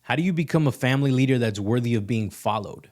How do you become a family leader that's worthy of being followed?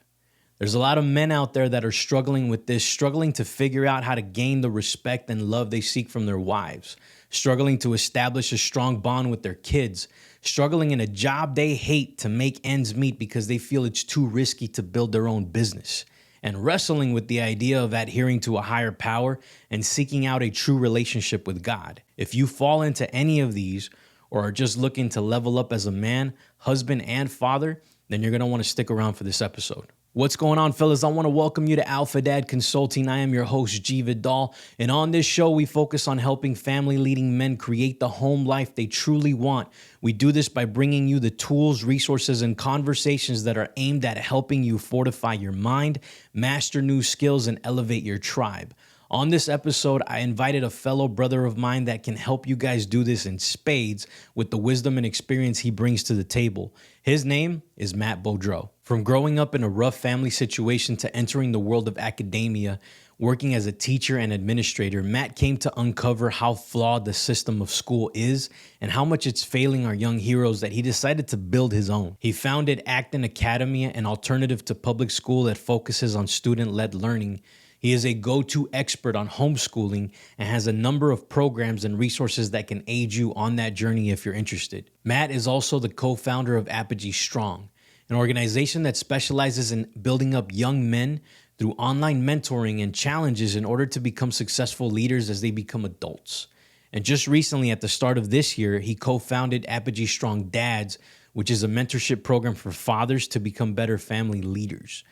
There's a lot of men out there that are struggling with this, struggling to figure out how to gain the respect and love they seek from their wives, struggling to establish a strong bond with their kids, struggling in a job they hate to make ends meet because they feel it's too risky to build their own business, and wrestling with the idea of adhering to a higher power and seeking out a true relationship with God. If you fall into any of these or are just looking to level up as a man, husband, and father, then you're going to want to stick around for this episode. What's going on, fellas? I want to welcome you to Alpha Dad Consulting. I am your host, G. Vidal, and on this show, we focus on helping family-leading men create the home life they truly want. We do this by bringing you the tools, resources, and conversations that are aimed at helping you fortify your mind, master new skills, and elevate your tribe. On this episode, I invited a fellow brother of mine that can help you guys do this in spades with the wisdom and experience he brings to the table. His name is Matt Beaudreau. From growing up in a rough family situation to entering the world of academia, working as a teacher and administrator, Matt came to uncover how flawed the system of school is and how much it's failing our young heroes that he decided to build his own. He founded Acton Academy, an alternative to public school that focuses on student-led learning. He is a go-to expert on homeschooling and has a number of programs and resources that can aid you on that journey if you're interested. Matt is also the co-founder of Apogee Strong, an organization that specializes in building up young men through online mentoring and challenges in order to become successful leaders as they become adults. And just recently, at the start of this year, he co-founded Apogee Strong Dads, which is a mentorship program for fathers to become better family leaders.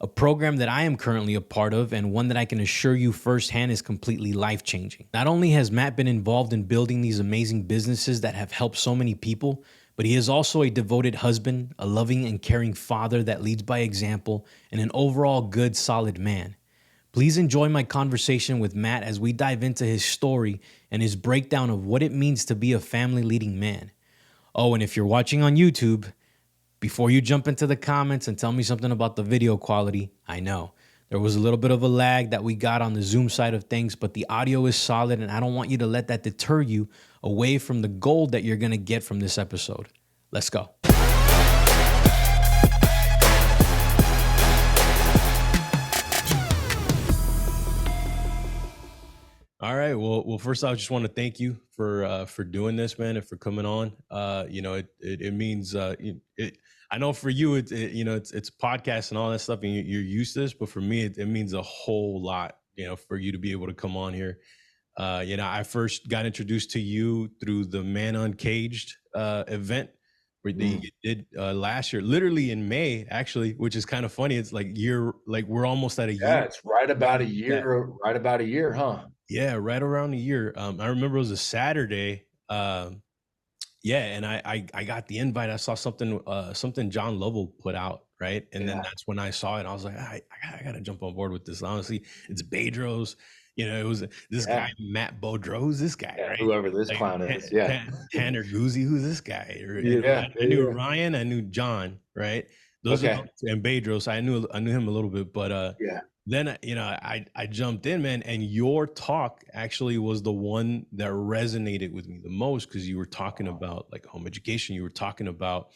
A program that I am currently a part of, and one that I can assure you firsthand is completely life-changing. Not only has Matt been involved in building these amazing businesses that have helped so many people, but he is also a devoted husband, a loving and caring father that leads by example, and an overall good, solid man. Please enjoy my conversation with Matt as we dive into his story and his breakdown of what it means to be a family-leading man. Oh, and if you're watching on YouTube, before you jump into the comments and tell me something about the video quality, I know there was a little bit of a lag that we got on the Zoom side of things, but the audio is solid, and I don't want you to let that deter you away from the gold that you're going to get from this episode. Let's go. All right. Well, first I just want to thank you for doing this, man, and for coming on. It means I know for you, it's podcasts and all that stuff, and you're used to this, but for me, it means a whole lot, for you to be able to come on here. I first got introduced to you through the Man Uncaged event where they did last year, literally in May, actually, which is kind of funny. It's like we're almost at a year. Yeah, it's right about a year, huh? Yeah, right around a year. I remember it was a Saturday. And I got the invite. I saw something John Lovell put out, right? And then that's when I saw it. I was like, I gotta jump on board with this. Honestly, it's Beaudreau's. It was this guy, Matt Beaudreau. Who's this guy, right? Whoever this clown is, Tanner Guzzi, who's this guy? I knew Ryan, I knew John, right? Those are, and Beaudreau, so I knew him a little bit, but then I jumped in, man, and your talk actually was the one that resonated with me the most, because you were talking about like home education. You were talking about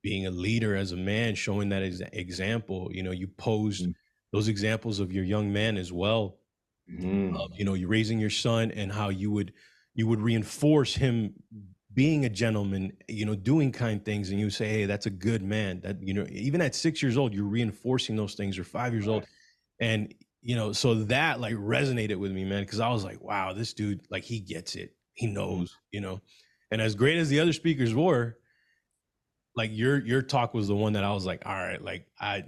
being a leader as a man, showing that example. You posed those examples of your young man as well. You're raising your son, and how you would reinforce him being a gentleman, doing kind things, and you say, hey, that's a good man. That, even at 6 years old, you're reinforcing those things, or 5 years old. And, so that like resonated with me, man, because I was like, wow, this dude, like, he gets it. He knows, and as great as the other speakers were, like your talk was the one that I was like, all right, like I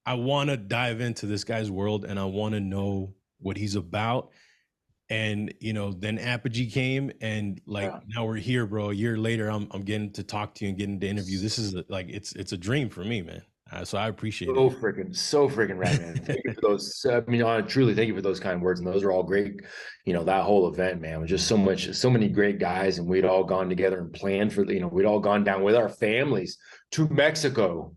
want to dive into this guy's world, and I want to know what he's about. And, then Apogee came, and now we're here, bro. A year later, I'm getting to talk to you and getting to interview. This is like, it's a dream for me, man. So I appreciate it. So freaking rad, man. Thank you for those. I truly thank you for those kind words. And those are all great. That whole event, man, was just so many great guys. And we'd all gone together and planned for, we'd all gone down with our families to Mexico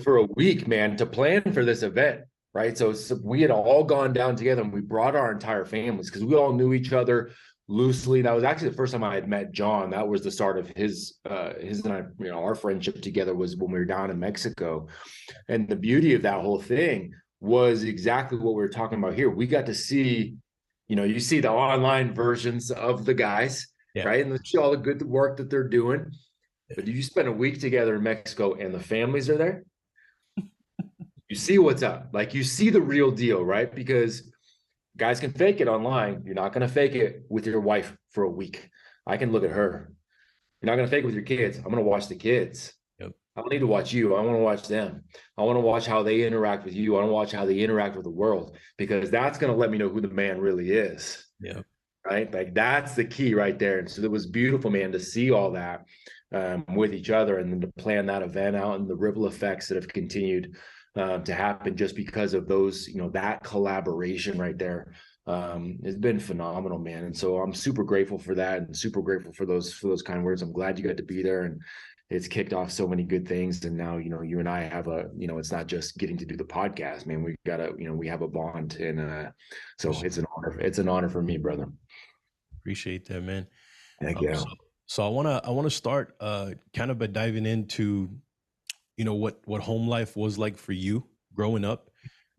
for a week, man, to plan for this event. Right. So we had all gone down together, and we brought our entire families because we all knew each other, loosely. That was actually the first time I had met John. That was the start of his and I, our friendship together was when we were down in Mexico. And the beauty of that whole thing was exactly what we were talking about here. We got to see, you see the online versions of the guys, Yeah. right? And see all the good work that they're doing. But you spend a week together in Mexico and the families are there, you see what's up. Like you see the real deal, right? Because guys can fake it online. You're not going to fake it with your wife for a week. I can look at her. You're not going to fake it with your kids. I'm going to watch the kids. Yep. I don't need to watch you. I want to watch them. I want to watch how they interact with you. I want to watch how they interact with the world, because that's going to let me know who the man really is. Yeah. Right. Like that's the key right there. And so it was beautiful, man, to see all that with each other, and then to plan that event out and the ripple effects that have continued to happen just because of those, that collaboration right there. It's been phenomenal, man. And so I'm super grateful for that, and super grateful for those kind words. I'm glad you got to be there, and it's kicked off so many good things. And now, you and I have it's not just getting to do the podcast, man. We got we have a bond, and so it's an honor. It's an honor for me, brother. Appreciate that, man. Thank you. So I wanna start kind of by diving into, what home life was like for you growing up,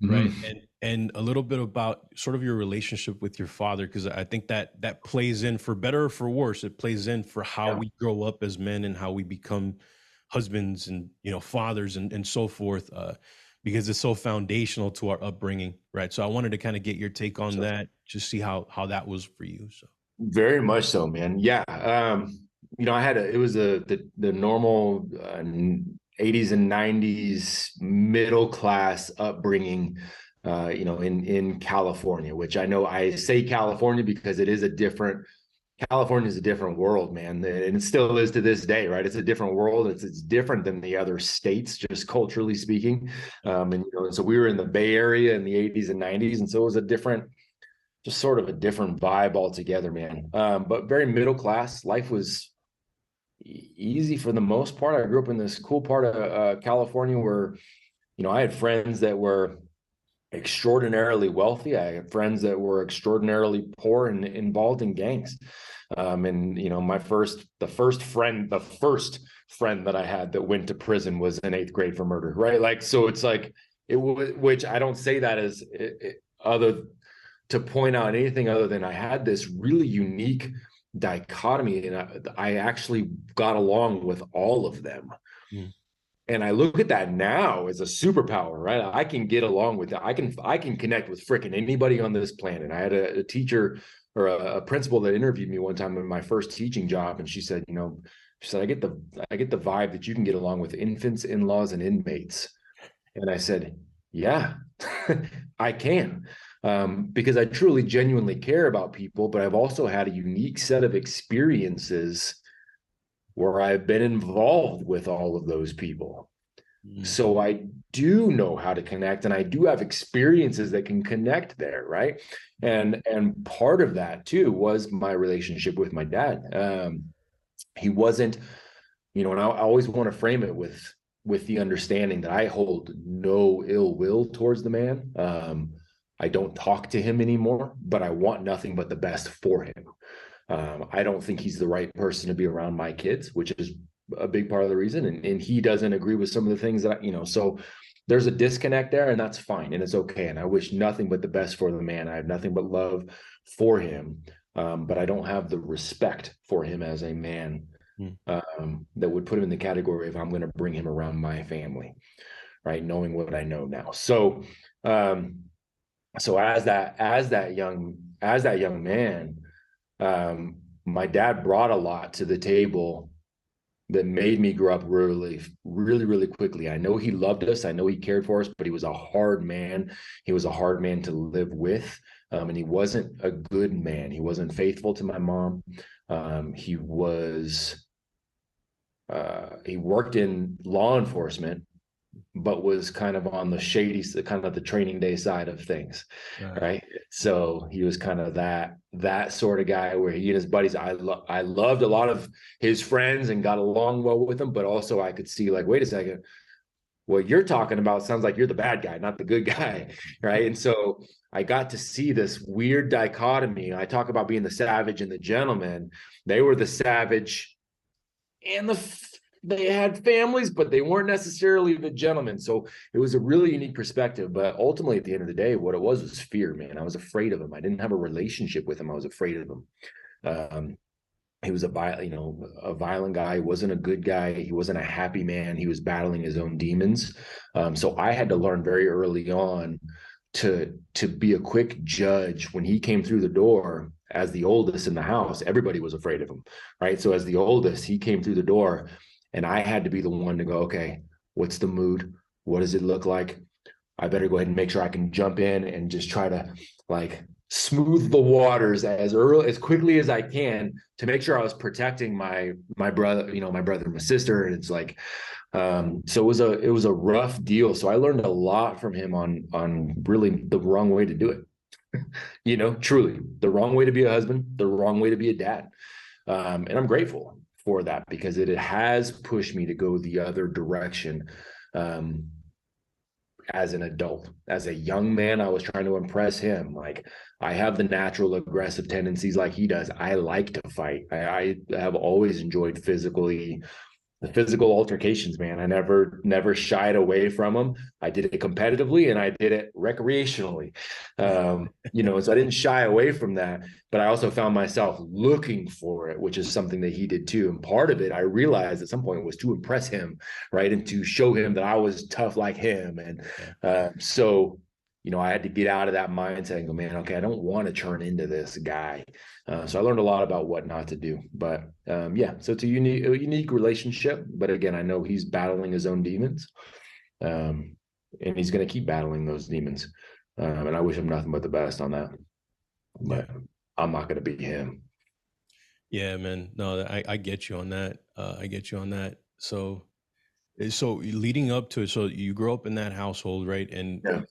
right? And a little bit about sort of your relationship with your father, because I think that plays in, for better or for worse, it plays in for how we grow up as men and how we become husbands and fathers and so forth, because it's so foundational to our upbringing, right? So I wanted to kind of get your take on that, just see how that was for you. So very much so, man. Yeah. I had it was the normal 80s and 90s middle class upbringing, in California, which I know I say California because California is a different world, man. And it still is to this day, right? It's a different world. It's different than the other states, just culturally speaking. And so we were in the Bay Area in the 80s and 90s. And so it was just sort of a different vibe altogether, man. But very middle class. Life was easy for the most part. I grew up in this cool part of California where, I had friends that were extraordinarily wealthy. I had friends that were extraordinarily poor and involved in gangs. And the first friend that I had that went to prison was in 8th grade for murder, right? Like, so it's like it was, which I don't say that as other to point out anything other than I had this really unique dichotomy, and I actually got along with all of them. And I look at that now as a superpower, right? I can get along with that. I can connect with freaking anybody on this planet. I had a teacher or a principal that interviewed me one time in my first teaching job, and she said, I get the vibe that you can get along with infants, in-laws, and inmates. And I said, yeah, I can. Because I truly, genuinely care about people, but I've also had a unique set of experiences where I've been involved with all of those people. So I do know how to connect, and I do have experiences that can connect there, right? And part of that too was my relationship with my dad. He wasn't, and I always want to frame it with the understanding that I hold no ill will towards the man. I don't talk to him anymore, but I want nothing but the best for him. I don't think he's the right person to be around my kids, which is a big part of the reason. And he doesn't agree with some of the things that, so there's a disconnect there, and that's fine. And it's okay. And I wish nothing but the best for the man. I have nothing but love for him. But I don't have the respect for him as a man that would put him in the category of I'm going to bring him around my family, right? Knowing what I know now. So, so as that young man, my dad brought a lot to the table that made me grow up really, really, really quickly. I know he loved us. I know he cared for us, but he was a hard man. He was a hard man to live with. And he wasn't a good man. He wasn't faithful to my mom. He worked in law enforcement, but was kind of on the shady, kind of the training day side of things, right? So he was kind of that sort of guy where he and his buddies, I loved a lot of his friends and got along well with them, but also I could see like, wait a second, what you're talking about sounds like you're the bad guy, not the good guy, right? And so I got to see this weird dichotomy. I talk about being the savage and the gentleman. They were the savage and they had families, but they weren't necessarily the gentlemen. So it was a really unique perspective. But ultimately, at the end of the day, what it was fear, man. I was afraid of him. I didn't have a relationship with him. I was afraid of him. He was a violent guy. He wasn't a good guy. He wasn't a happy man. He was battling his own demons. So I had to learn very early on to be a quick judge. When he came through the door as the oldest in the house, everybody was afraid of him, right? So as the oldest, he came through the door, and I had to be the one to go, okay, what's the mood? What does it look like? I better go ahead and make sure I can jump in and just try to like smooth the waters as quickly as I can to make sure I was protecting my brother, my brother and my sister. And it's like, so it was a rough deal. So I learned a lot from him on really the wrong way to do it. Truly the wrong way to be a husband, the wrong way to be a dad. And I'm grateful for that because it has pushed me to go the other direction. As an adult, as a young man, I was trying to impress him. Like, I have the natural aggressive tendencies like he does. I like to fight. I have always enjoyed the physical altercations, man. I never shied away from them. I did it competitively and I did it recreationally. So I didn't shy away from that, but I also found myself looking for it, which is something that he did too. And part of it, I realized at some point, was to impress him, right? And to show him that I was tough like him. And so I had to get out of that mindset and go, man, okay, I don't want to turn into this guy. So I learned a lot about what not to do. But so it's a unique relationship. But again, I know he's battling his own demons, and he's going to keep battling those demons. And I wish him nothing but the best on that. But I'm not going to be him. Yeah, man. No, I get you on that. I get you on that. So leading up to it, so you grow up in that household, right? And Yeah.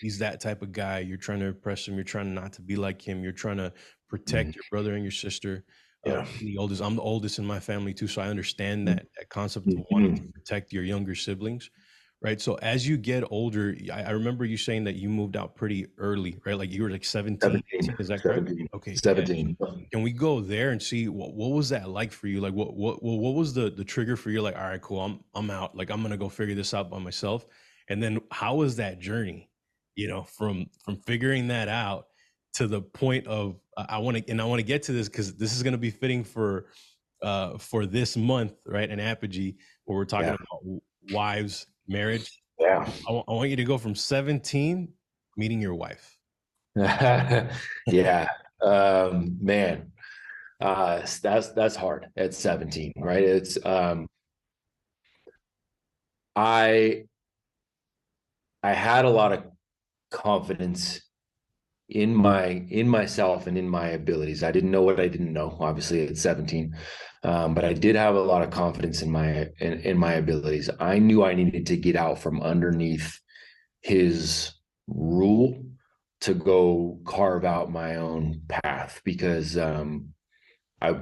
he's that type of guy. You're trying to impress him. You're trying not to be like him. You're trying to protect your brother and your sister. Yeah. The oldest. I'm the oldest in my family too, so I understand that concept of wanting to Mhm. protect your younger siblings, right? So as you get older, I remember you saying that you moved out pretty early, right? Like you were like 17, 18. 17, Is that correct? 17, Okay, yeah. 17. Can we go there and see what was that like for you? Like what was the trigger for you? Like, all right, cool, I'm out. Like I'm gonna go figure this out by myself. And then how was that journey? From figuring that out to the point of I want to get to this because this is going to be fitting for this month, right? An apogee where we're talking Yeah. about wives, marriage. Yeah. I want you to go from 17 meeting your wife. Yeah. Man, that's hard at 17, right? It's I had a lot of confidence in myself and in my abilities. I didn't know what I didn't know, obviously at 17. But I did have a lot of confidence in my abilities. I knew I needed to get out from underneath his rule to go carve out my own path because I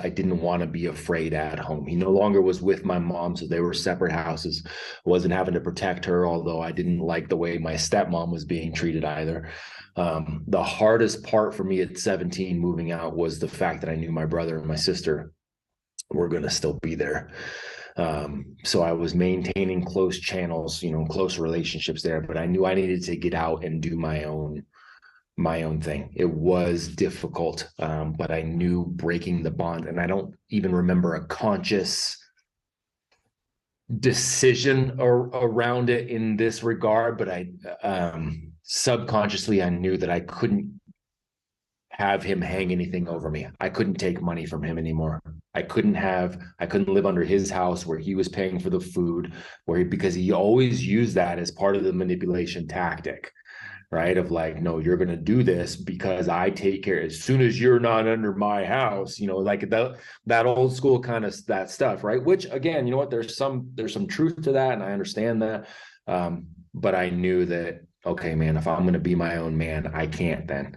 didn't want to be afraid at home. He no longer was with my mom, so they were separate houses. I wasn't having to protect her, although I didn't like the way my stepmom was being treated either. The hardest part for me at 17 moving out was the fact that I knew my brother and my sister were going to still be there. So I was maintaining close channels, close relationships there, but I knew I needed to get out and do my own thing. It was difficult, but I knew breaking the bond, and I don't even remember a conscious decision around it in this regard, but I subconsciously I knew that I couldn't have him hang anything over me. I couldn't take money from him anymore. I couldn't live under his house where he was paying for the food, because he always used that as part of the manipulation tactic, right? Of like, no, you're going to do this because I take care. As soon as you're not under my house, like that old school kind of that stuff, right? Which again, you know what? There's some truth to that, and I understand that. But I knew that, okay, man, if I'm going to be my own man, I can't then.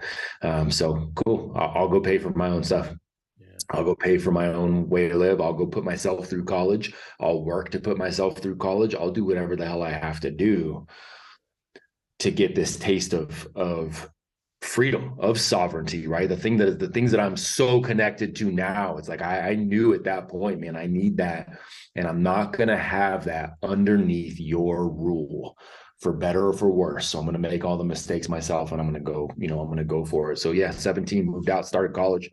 So cool. I'll go pay for my own stuff. Yeah. I'll go pay for my own way to live. I'll go put myself through college. I'll work to put myself through college. I'll do whatever the hell I have to do. to get this taste of freedom, of sovereignty, right? The things that I'm so connected to now. It's like I knew at that point, man, I need that. And I'm not gonna have that underneath your rule, for better or for worse. So I'm gonna make all the mistakes myself, and I'm gonna go, I'm gonna go for it. So yeah, 17, moved out, started college,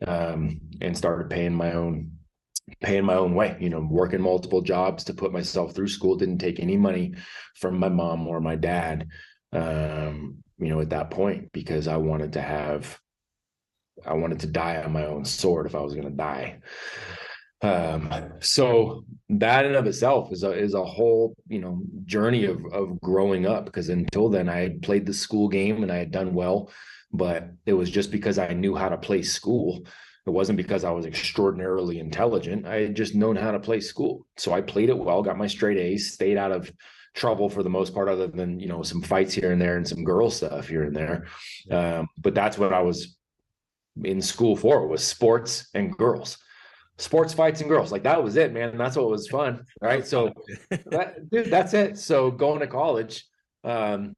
and started paying my own way, working multiple jobs to put myself through school. Didn't take any money from my mom or my dad, at that point, because I wanted to die on my own sword if I was going to die. So that in of itself is a whole, journey of growing up, because until then I had played the school game and I had done well, but it was just because I knew how to play school. It wasn't because I was extraordinarily intelligent. I had just known how to play school. So I played it well, got my straight A's, stayed out of trouble for the most part, other than, some fights here and there and some girl stuff here and there. But that's what I was in school for, was sports and girls. Sports, fights, and girls. Like, that was it, man. That's what was fun. Right. So that's it. So going to college, I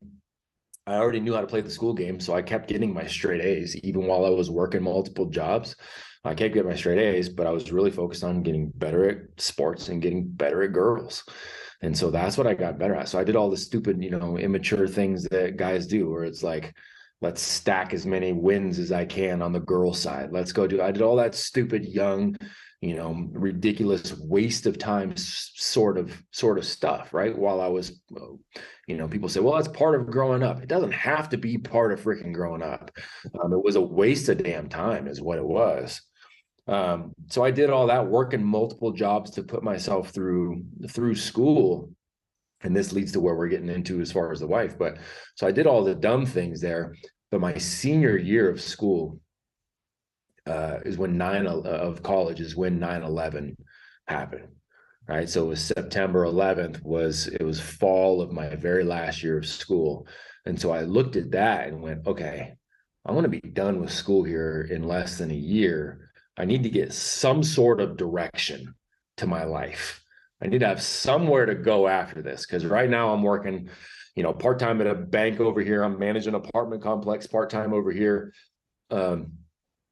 already knew how to play the school game, so I kept getting my straight A's, even while I was working multiple jobs. I kept getting my straight A's, but I was really focused on getting better at sports and getting better at girls. And so that's what I got better at. So I did all the stupid, immature things that guys do, where it's like, let's stack as many wins as I can on the girl side. I did all that stupid, young, ridiculous waste of time sort of stuff, right? While I was, people say, well, that's part of growing up. It doesn't have to be part of freaking growing up. It was a waste of damn time is what it was. So I did all that, working multiple jobs to put myself through school. And this leads to where we're getting into as far as the wife. But so I did all the dumb things there. But my senior year of school, is when of college is when 9/11 happened, right? So it was September 11th, it was fall of my very last year of school. And so I looked at that and went, okay, I want to be done with school here in less than a year. I need to get some sort of direction to my life. I need to have somewhere to go after this, because right now I'm working, part-time at a bank over here. I'm managing an apartment complex part-time over here.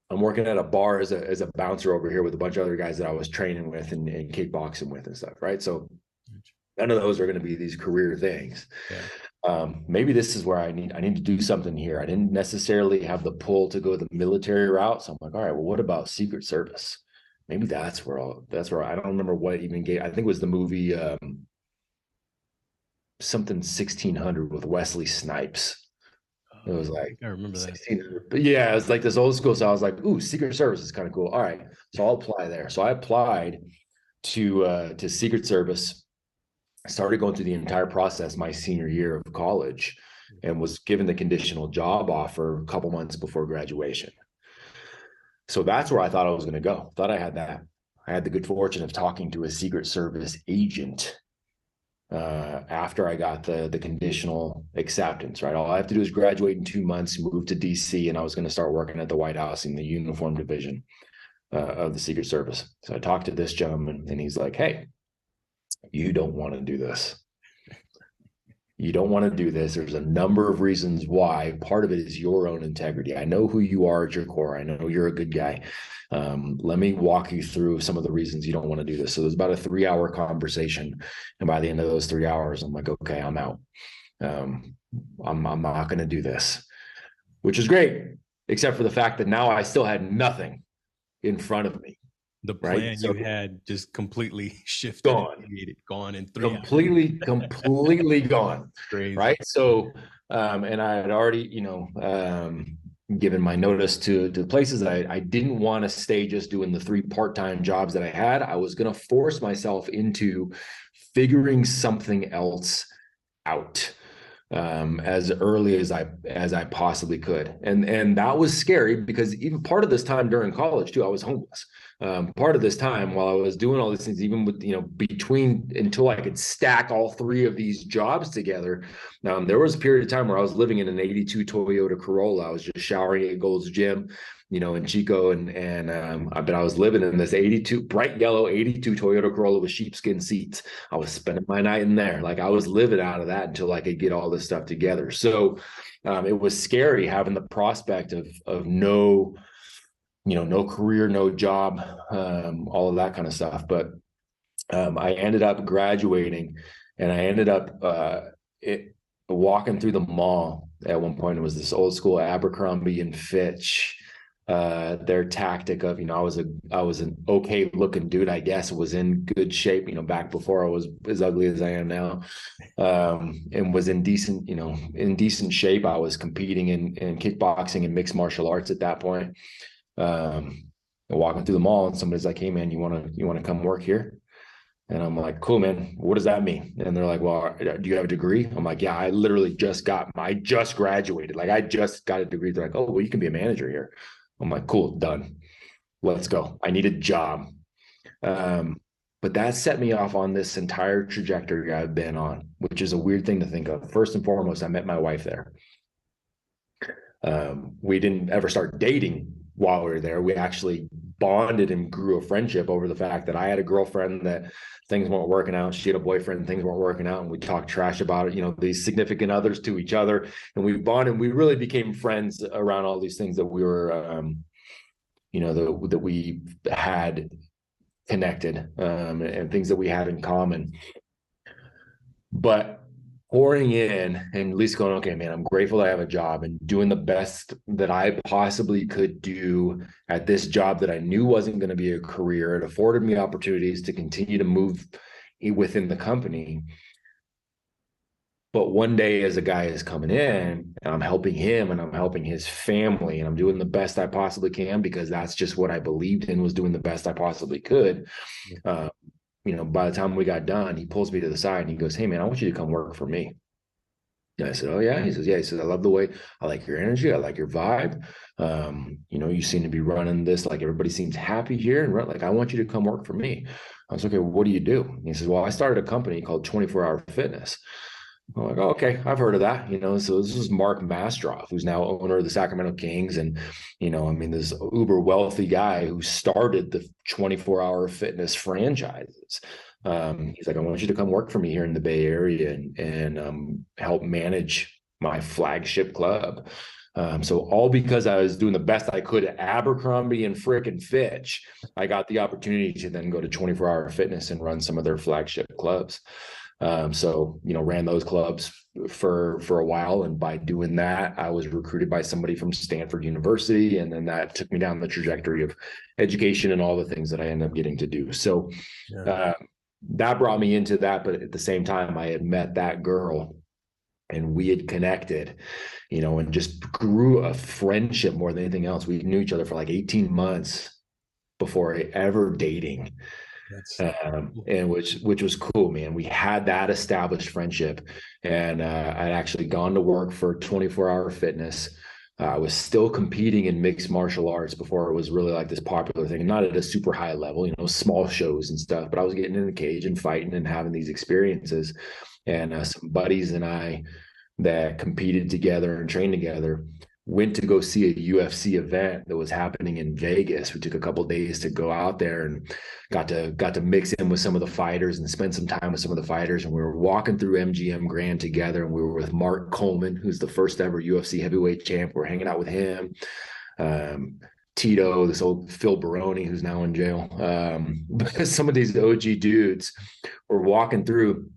I'm working at a bar as a bouncer over here with a bunch of other guys that I was training with and kickboxing with and stuff, right? So none of those are going to be these career things. Yeah. Maybe this is where I need to do something here. I didn't necessarily have the pull to go the military route. So I'm like, all right, well, what about Secret Service? Maybe that's where I don't remember what it even gave. I think it was the movie something 1600 with Wesley Snipes. It was like, I remember that. But yeah, it was like this old school. So I was like, ooh, Secret Service is kind of cool. All right. So I'll apply there. So I applied to Secret Service. I started going through the entire process my senior year of college, and was given the conditional job offer a couple months before graduation. So that's where I thought I was going to go. Thought I had that. I had the good fortune of talking to a Secret Service agent after I got the conditional acceptance, right? All I have to do is graduate in 2 months, move to DC, and I was going to start working at the White House in the uniform division of the Secret Service. So I talked to this gentleman, and he's like, hey, you don't want to do this. You don't want to do this. There's a number of reasons why. Part of it is your own integrity. I know who you are at your core. I know you're a good guy. Let me walk you through some of the reasons you don't want to do this. So there's about a 3-hour conversation. And by the end of those 3 hours, I'm like, okay, I'm out. I'm not going to do this, which is great, except for the fact that now I still had nothing in front of me. The plan right? You had just completely shifted, gone in 3 hours. completely gone. Crazy. Right. So, and I had already, given my notice to the places that I didn't want to stay just doing the 3 part-time jobs that I had. I was going to force myself into figuring something else out as early as I possibly could. And that was scary, because even part of this time during college too, I was homeless. Part of this time while I was doing all these things, even with, between until I could stack all 3 of these jobs together, there was a period of time where I was living in an 82 Toyota Corolla. I was just showering at Gold's Gym. in Chico, but I was living in this 82 bright yellow 82 Toyota Corolla with sheepskin seats. I was spending my night in there. Like I was living out of that until I could get all this stuff together. So it was scary having the prospect of no, no career, no job, all of that kind of stuff. But I ended up graduating, and I ended up walking through the mall at one point. It was this old school Abercrombie and Fitch. Their tactic of, I was an okay looking dude, I guess, was in good shape, back before I was as ugly as I am now, and was in decent shape. I was competing in kickboxing and mixed martial arts at that point. Walking through the mall, and somebody's like, "Hey man, you want to come work here?" And I'm like, "Cool, man. What does that mean?" And they're like, "Well, do you have a degree?" I'm like, "Yeah, I just graduated. Like I just got a degree." They're like, "Oh, well, you can be a manager here." I'm like, "Cool, done. Let's go. I need a job." But that set me off on this entire trajectory I've been on, which is a weird thing to think of. First and foremost, I met my wife there. We didn't ever start dating while we were there. We actually bonded and grew a friendship over the fact that I had a girlfriend that things weren't working out. She had a boyfriend, things weren't working out. And we talked trash about it, these significant others to each other. And we bonded. We really became friends around all these things that we were, that we had connected, and things that we had in common. But pouring in and at least going, okay, man, I'm grateful I have a job and doing the best that I possibly could do at this job that I knew wasn't going to be a career. It afforded me opportunities to continue to move within the company. But one day, as a guy is coming in, and I'm helping him and I'm helping his family, and I'm doing the best I possibly can because that's just what I believed in, was doing the best I possibly could. By the time we got done, he pulls me to the side and he goes, "Hey man, I want you to come work for me." And I said, "Oh yeah." He says, "Yeah." He says, "I love the way, I like your energy. I like your vibe. You seem to be running this, like everybody seems happy here. And like, I want you to come work for me." I was like, "Okay, well, what do you do?" And he says, "Well, I started a company called 24 Hour Fitness." I'm like, "Oh, okay, I've heard of that." So this is Mark Mastroff, who's now owner of the Sacramento Kings. And, this uber wealthy guy who started the 24-hour fitness franchises. He's like, "I want you to come work for me here in the Bay Area and help manage my flagship club." So all because I was doing the best I could at Abercrombie and frickin' Fitch, I got the opportunity to then go to 24 Hour Fitness and run some of their flagship clubs. Ran those clubs for a while. And by doing that, I was recruited by somebody from Stanford University. And then that took me down the trajectory of education and all the things that I ended up getting to do. So that brought me into that. But at the same time, I had met that girl and we had connected, and just grew a friendship more than anything else. We knew each other for like 18 months before ever dating. And which was cool, man. We had that established friendship, and I'd actually gone to work for 24 Hour Fitness. I was still competing in mixed martial arts before it was really like this popular thing, not at a super high level, small shows and stuff, but I was getting in the cage and fighting and having these experiences. And some buddies and I that competed together and trained together went to go see a UFC event that was happening in Vegas. We took a couple of days to go out there and got to mix in with some of the fighters and spend some time with some of the fighters. And we were walking through MGM Grand together, and we were with Mark Coleman, who's the first ever UFC heavyweight champ. We're hanging out with him. Tito, this old Phil Baroni, who's now in jail. Some of these OG dudes were walking through,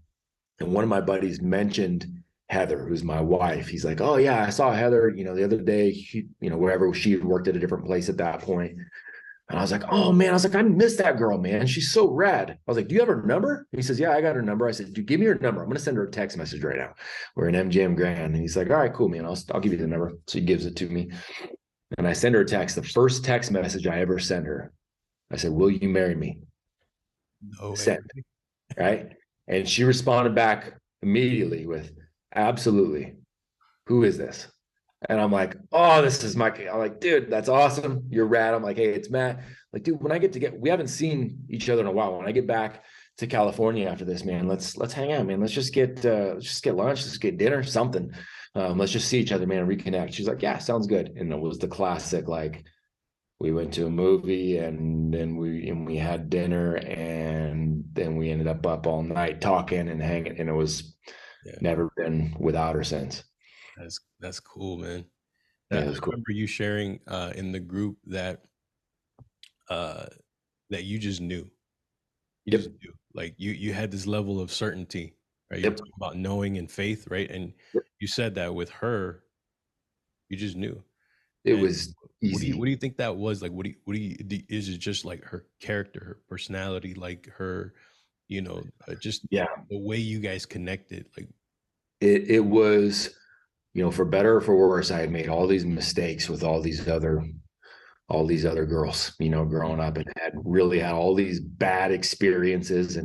and one of my buddies mentioned Heather, who's my wife. He's like, "Oh yeah, I saw Heather, the other day, wherever she worked at a different place at that point." And I was like, "Oh man," I was like, "I miss that girl, man. She's so rad." I was like, "Do you have her number?" He says, "Yeah, I got her number." I said, "Dude, give me her number. I'm going to send her a text message right now. We're in MGM Grand." And he's like, "All right, cool, man. I'll give you the number." So he gives it to me. And I send her a text. The first text message I ever sent her, I said, "Will you marry me?" No way. Send. Right. And she responded back immediately with, "Absolutely. Who is this?" And I'm like, "Oh, this is my," I'm like, "Dude, that's awesome. You're rad." I'm like, "Hey, it's Matt." Like, dude, when I we haven't seen each other in a while. When I get back to California after this, man, let's hang out, man. Let's just get lunch, let's get dinner, something. Let's just see each other, man, and reconnect. She's like, "Yeah, sounds good." And it was the classic, like, we went to a movie, and then we had dinner, and then we ended up all night talking and hanging, and it was Yeah. never been without her since. That's cool, man. Yeah, That, it I was cool. remember you sharing in the group that uh that you just knew. You just Yep. knew. Like you had this level of certainty, right? You were Yep. talking about knowing and faith, right? And Yep. you said that with her, you just knew. It And was easy. what do you think that was? Like is it just like her character, her personality, like her, just Yeah. the way you guys connected? Like, It was, for better or for worse, I had made all these mistakes with all these other girls, growing up, and had all these bad experiences,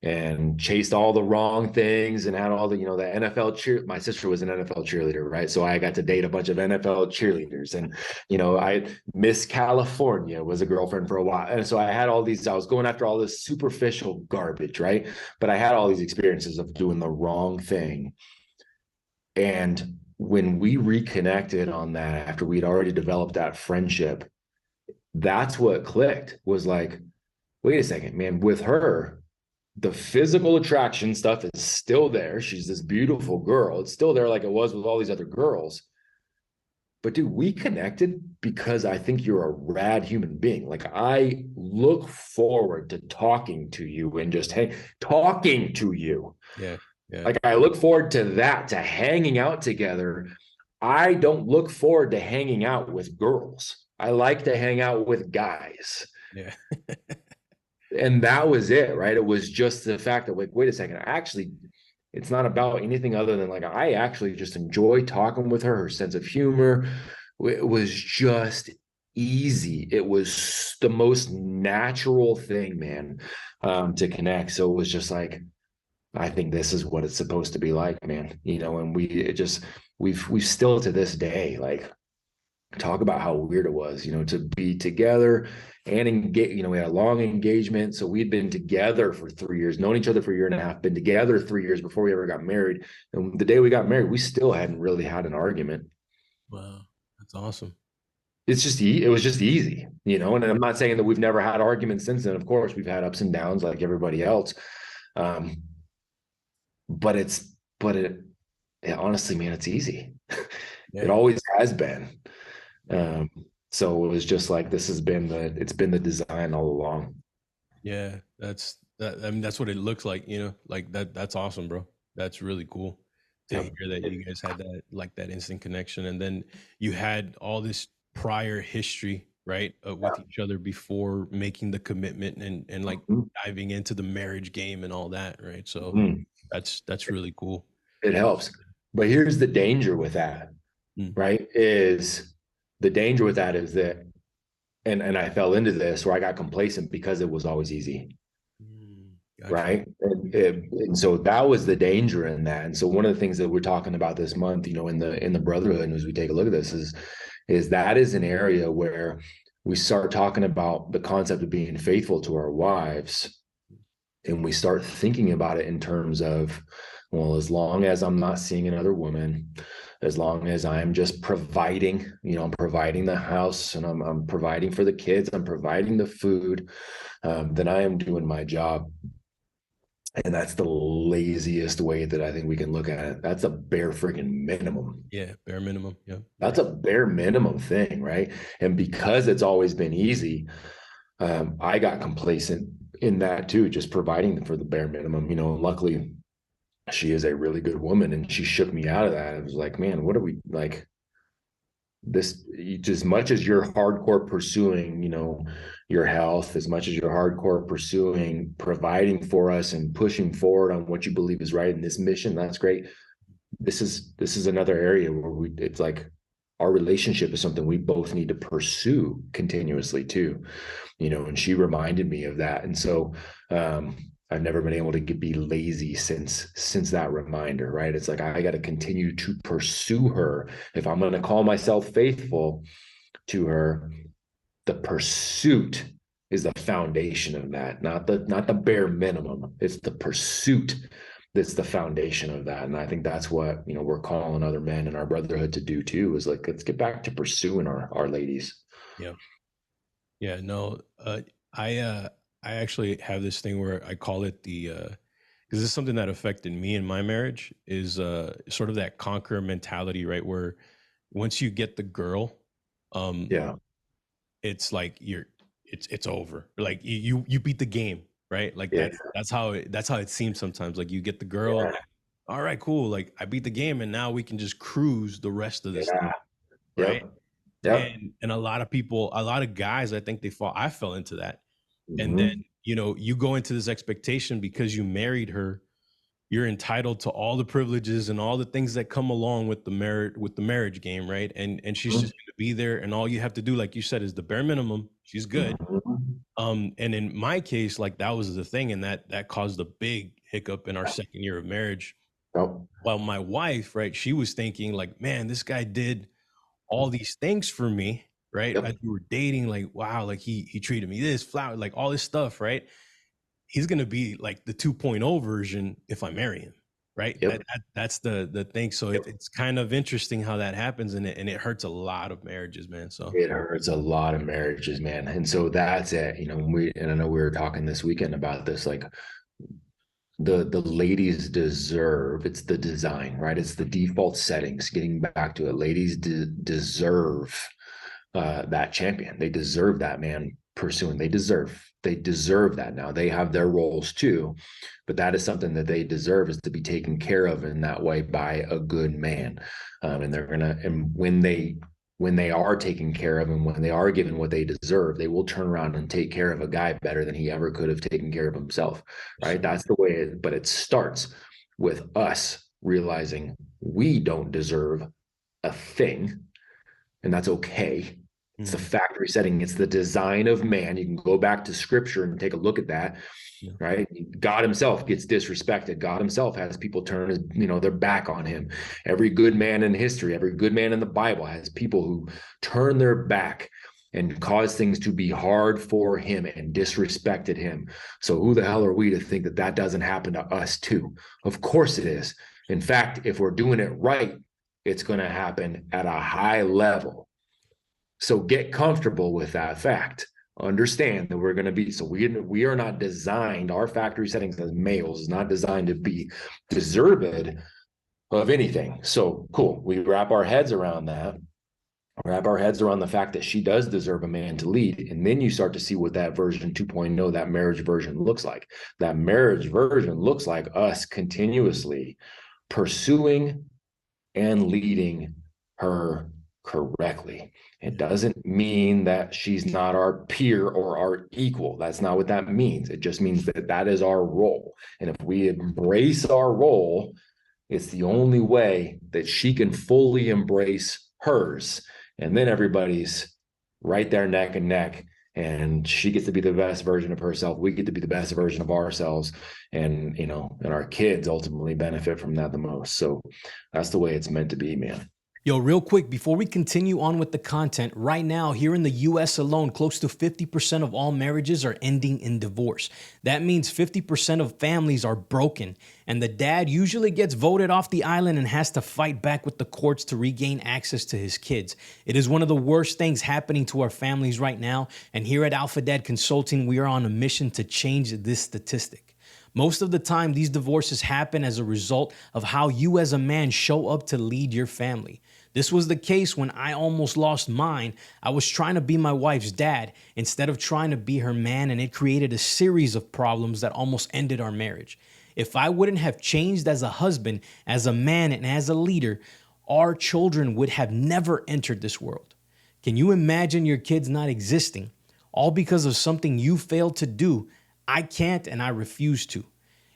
and chased all the wrong things, and had all the NFL cheer. My sister was an NFL cheerleader, right? So I got to date a bunch of NFL cheerleaders, and I Miss California was a girlfriend for a while, and so I had all these. I was going after all this superficial garbage, right? But I had all these experiences of doing the wrong thing, and when we reconnected on that after we'd already developed that friendship, that's what clicked. Was like, wait a second, man, with her, the physical attraction stuff is still there. She's this beautiful girl. It's still there like it was with all these other girls. But dude, we connected because I think you're a rad human being. Like, I look forward to talking to you and just talking to you. yeah, yeah, Like, I look forward to that, to hanging out together. I don't look forward to hanging out with girls. I like to hang out with guys. yeah, And that was it, right? It was just the fact that, like, wait a second, it's not about anything other than, like, I actually just enjoy talking with her. Her sense of humor, it was just easy. It was the most natural thing, man, to connect. So it was just like, I think this is what it's supposed to be like, man. And we've still to this day, like, talk about how weird it was, to be together and engage. We had a long engagement. So we'd been together for 3 years, known each other for a year and a half, been together 3 years before we ever got married. And the day we got married, we still hadn't really had an argument. wow, that's awesome. It was just easy, and I'm not saying that we've never had arguments since then. Of course, we've had ups and downs like everybody else. Um, but honestly, man, it's easy. It Yeah, always has been. yeah, Um, so it was just like, it's been the design all along. yeah. That's that. I mean, that's what it looks like. Like that. That's awesome, bro. That's really cool to Yeah. hear that you guys had that, like, that instant connection, and then you had all this prior history, right, with each other before making the commitment, and like Mhm. diving into the marriage game and all that, right? So Mhm. that's really cool. It helps. But here's the danger with that, Mm, right? Is the danger with that is that, and I fell into this where I got complacent because it was always easy. gotcha. Right. And so that was the danger in that. And so one of the things that we're talking about this month, in the brotherhood, and as we take a look at this, is that is an area where we start talking about the concept of being faithful to our wives, and we start thinking about it in terms of, well, as long as I'm not seeing another woman, as long as I'm just providing, I'm providing the house, and I'm providing for the kids, I'm providing the food, then I am doing my job. And that's the laziest way that I think we can look at it. That's a bare freaking minimum. Yeah, bare minimum. Yeah, That's a bare minimum thing, right? And because it's always been easy, I got complacent in that too, just providing for the bare minimum. Luckily, she is a really good woman, and she shook me out of that. It was like, man, what are we like? This, as much as you're hardcore pursuing, your health, as much as you're hardcore pursuing providing for us and pushing forward on what you believe is right in this mission, that's great. This is another area where it's like, our relationship is something we both need to pursue continuously too. And she reminded me of that. And so, I've never been able to be lazy since that reminder, right? It's like, I got to continue to pursue her. If I'm going to call myself faithful to her, the pursuit is the foundation of that, not the bare minimum. It's the pursuit that's the foundation of that. And I think that's what, we're calling other men in our brotherhood to do too, is like, let's get back to pursuing our ladies. yeah, Yeah, no, I uh I actually have this thing where I call it the because this is something that affected me in my marriage is sort of that conqueror mentality, right? Where once you get the girl, um Yeah. it's like it's over. Like you beat the game, right? Like Yeah. that's how it seems sometimes. Like you get the girl, Yeah. like, all right, cool. Like I beat the game and now we can just cruise the rest of this thing, Yeah. right? Yep. Yep. And a lot of people, a lot of guys, I think I fell into that. And then, Hmm. you go into this expectation because you married her, you're entitled to all the privileges and all the things that come along with the marriage game, right? And she's just going to be there, and all you have to do, like you said, is the bare minimum. She's good. Hmm. And in my case, like that was the thing, and that caused a big hiccup in our second year of marriage. Yep. While my wife, right, she was thinking like, man, this guy did all these things for me, right? As Yep. we were dating, like, wow, like he treated me this flower, like all this stuff, right? He's gonna be like the 2.0 version if I marry him, right? Yep. That's the thing. So Yep. it's kind of interesting how that happens, and it hurts a lot of marriages, man. So It hurts a lot of marriages, man. And so that's it. And I know we were talking this weekend about this, like the ladies deserve, it's the design, right? It's the default settings. Getting back to it, ladies deserve that champion. They deserve that man pursuing. They deserve that. Now they have their roles too, but that is something that they deserve, is to be taken care of in that way by a good man. And they're gonna, and when they are taken care of and when they are given what they deserve, they will turn around and take care of a guy better than he ever could have taken care of himself. Right? That's the way it, but it starts with us realizing we don't deserve a thing, and that's okay. It's the mhm, factory setting. It's the design of man. You can go back to scripture and take a look at that, yeah, right? God himself gets disrespected. God himself has people turn their back on him. Every good man in history, every good man in the Bible has people who turn their back and cause things to be hard for him and disrespected him. So who the hell are we to think that that doesn't happen to us too? Of course it is. In fact, if we're doing it right, it's going to happen at a high level. So get comfortable with that fact. Understand that we're going to be, so we are not designed, our factory settings as males is not designed to be deserved of anything. So cool. We wrap our heads around that, wrap our heads around the fact that she does deserve a man to lead. And then you start to see what that version 2.0, that marriage version looks like. That marriage version looks like us continuously pursuing and leading her correctly. It yeah, doesn't mean that she's not our peer or our equal. That's not what that means. It just means that that is our role. And if we embrace our role, it's the only way that she can fully embrace hers. And then everybody's right there neck and neck. And she gets to be the best version of herself. We get to be the best version of ourselves. And our kids ultimately benefit from that the most. So that's the way it's meant to be, man. Yo, real quick, before we continue on with the content, right now, here in the US alone, close to 50% of all marriages are ending in divorce. That means 50% of families are broken, and the dad usually gets voted off the island and has to fight back with the courts to regain access to his kids. It is one of the worst things happening to our families right now, and here at Alpha Dad Consulting, we are on a mission to change this statistic. Most of the time, these divorces happen as a result of how you as a man show up to lead your family. This was the case when I almost lost mine. I was trying to be my wife's dad instead of trying to be her man, and it created a series of problems that almost ended our marriage. If I wouldn't have changed as a husband, as a man, and as a leader, our children would have never entered this world. Can you imagine your kids not existing, all because of something you failed to do? I can't, and I refuse to.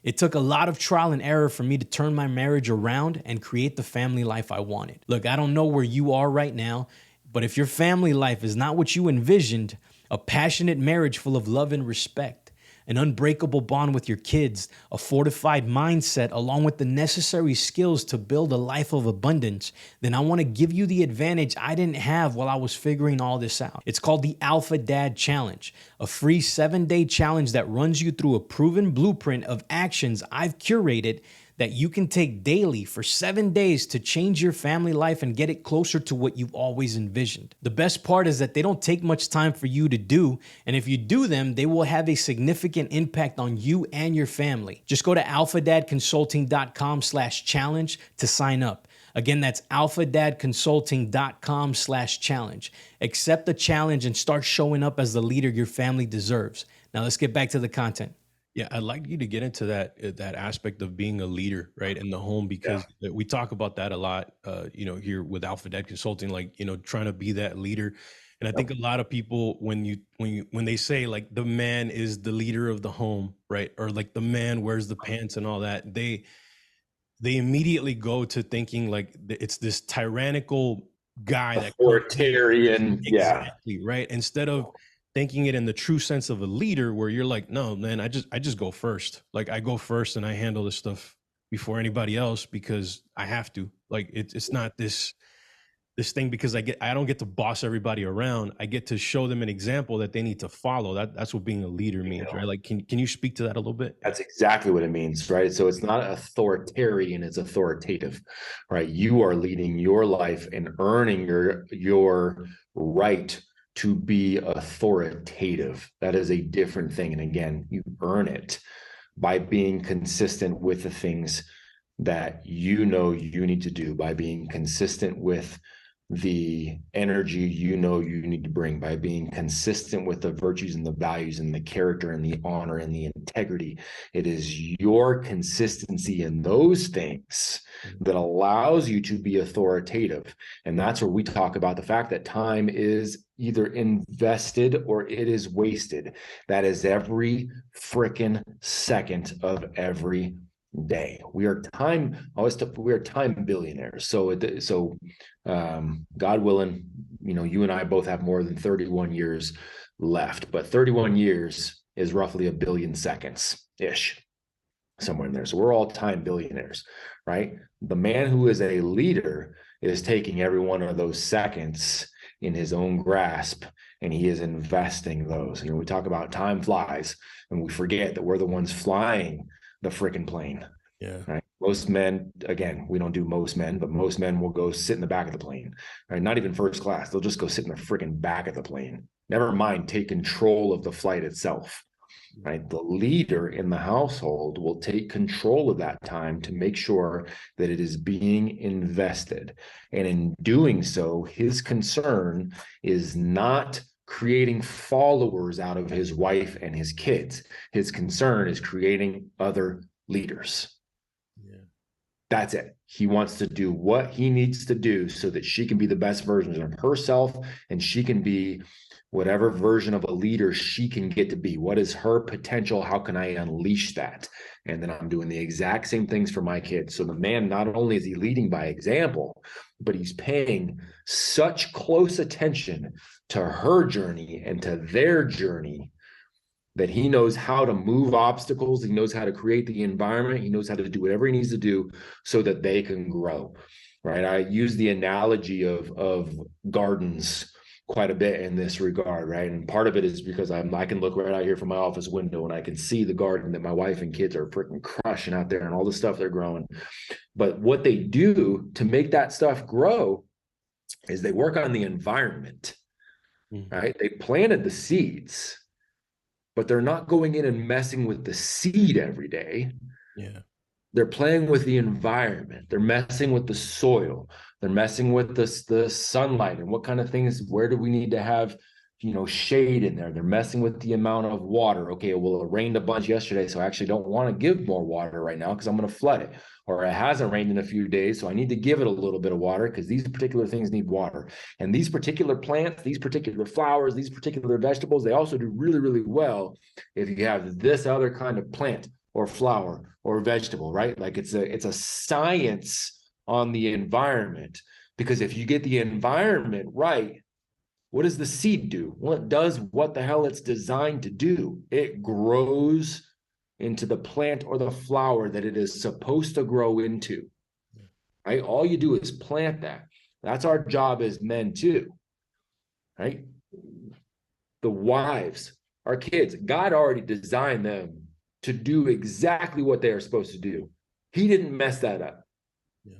It took a lot of trial and error for me to turn my marriage around and create the family life I wanted. Look, I don't know where you are right now, but if your family life is not what you envisioned, a passionate marriage full of love and respect, an unbreakable bond with your kids, a fortified mindset, along with the necessary skills to build a life of abundance, then I want to give you the advantage I didn't have while I was figuring all this out. It's called the Alpha Dad Challenge, a free 7-day challenge that runs you through a proven blueprint of actions I've curated that you can take daily for 7 days to change your family life and get it closer to what you've always envisioned. The best part is that they don't take much time for you to do, and if you do them, they will have a significant impact on you and your family. Just go to alphadadconsulting.com/challenge to sign up. Again, that's alphadadconsulting.com/challenge. Accept the challenge and start showing up as the leader your family deserves. Now let's get back to the content. Yeah, I'd like you to get into that aspect of being a leader, right, in the home, because we talk about that a lot, here with Alpha Dad Consulting, like, trying to be that leader. And I think a lot of people, when they say like the man is the leader of the home, right, or like the man wears the pants and all that, they immediately go to thinking like it's this tyrannical guy that authoritarian, exactly, right, instead of thinking it in the true sense of a leader, where you're like, no, man, I just go first. Like I go first and I handle this stuff before anybody else because I have to. Like it's not this thing because I don't get to boss everybody around. I get to show them an example that they need to follow. That's what being a leader means, right? Like can you speak to that a little bit? That's exactly what it means, right? So it's not authoritarian, it's authoritative, right? You are leading your life and earning your right to be authoritative. That is a different thing. And again, you earn it by being consistent with the things that you know you need to do, by being consistent with the energy you know you need to bring, by being consistent with the virtues and the values and the character and the honor and the integrity. It is your consistency in those things that allows you to be authoritative. And that's where we talk about the fact that time is either invested or it is wasted. That is every freaking second of every day. We are time billionaires. So God willing, you and I both have more than 31 years left, but 31 years is roughly 1 billion seconds ish, somewhere in there. So we're all time billionaires, right? The man who is a leader is taking every one of those seconds in his own grasp, and he is investing those. We talk about time flies, and we forget that we're the ones flying the freaking plane. Yeah. Right. Most men, again, we don't do most men, but most men will go sit in the back of the plane. Right. Not even first class. They'll just go sit in the freaking back of the plane. Never mind take control of the flight itself. Right. The leader in the household will take control of that time to make sure that it is being invested. And in doing so, his concern is not creating followers out of his wife and his kids. His concern is creating other leaders. That's it. He wants to do what he needs to do so that she can be the best version of herself, and she can be whatever version of a leader she can get to be. What is her potential? How can I unleash that? And then I'm doing the exact same things for my kids. So the man, not only is he leading by example, but he's paying such close attention to her journey and to their journey that he knows how to move obstacles. He knows how to create the environment. He knows how to do whatever he needs to do so that they can grow, right? I use the analogy of gardens quite a bit in this regard, right? And part of it is because I can look right out here from my office window and I can see the garden that my wife and kids are freaking crushing out there and all the stuff they're growing. But what they do to make that stuff grow is they work on the environment, right? They planted the seeds, but they're not going in and messing with the seed every day. Yeah. They're playing with the environment. They're messing with the soil. They're messing with the sunlight and what kind of things, where do we need to have, shade in there? They're messing with the amount of water. Okay, well, it rained a bunch yesterday, so I actually don't want to give more water right now because I'm going to flood it. Or it hasn't rained in a few days, so I need to give it a little bit of water because these particular things need water. And these particular plants, these particular flowers, these particular vegetables, they also do really, really well if you have this other kind of plant or flower or vegetable, right? Like it's a science on the environment, because if you get the environment right, what does the seed do? Well, it does what the hell it's designed to do. It grows into the plant or the flower that it is supposed to grow into, right? All you do is plant that. That's our job as men too, right? The wives, our kids, God already designed them to do exactly what they are supposed to do. He didn't mess that up. Yeah.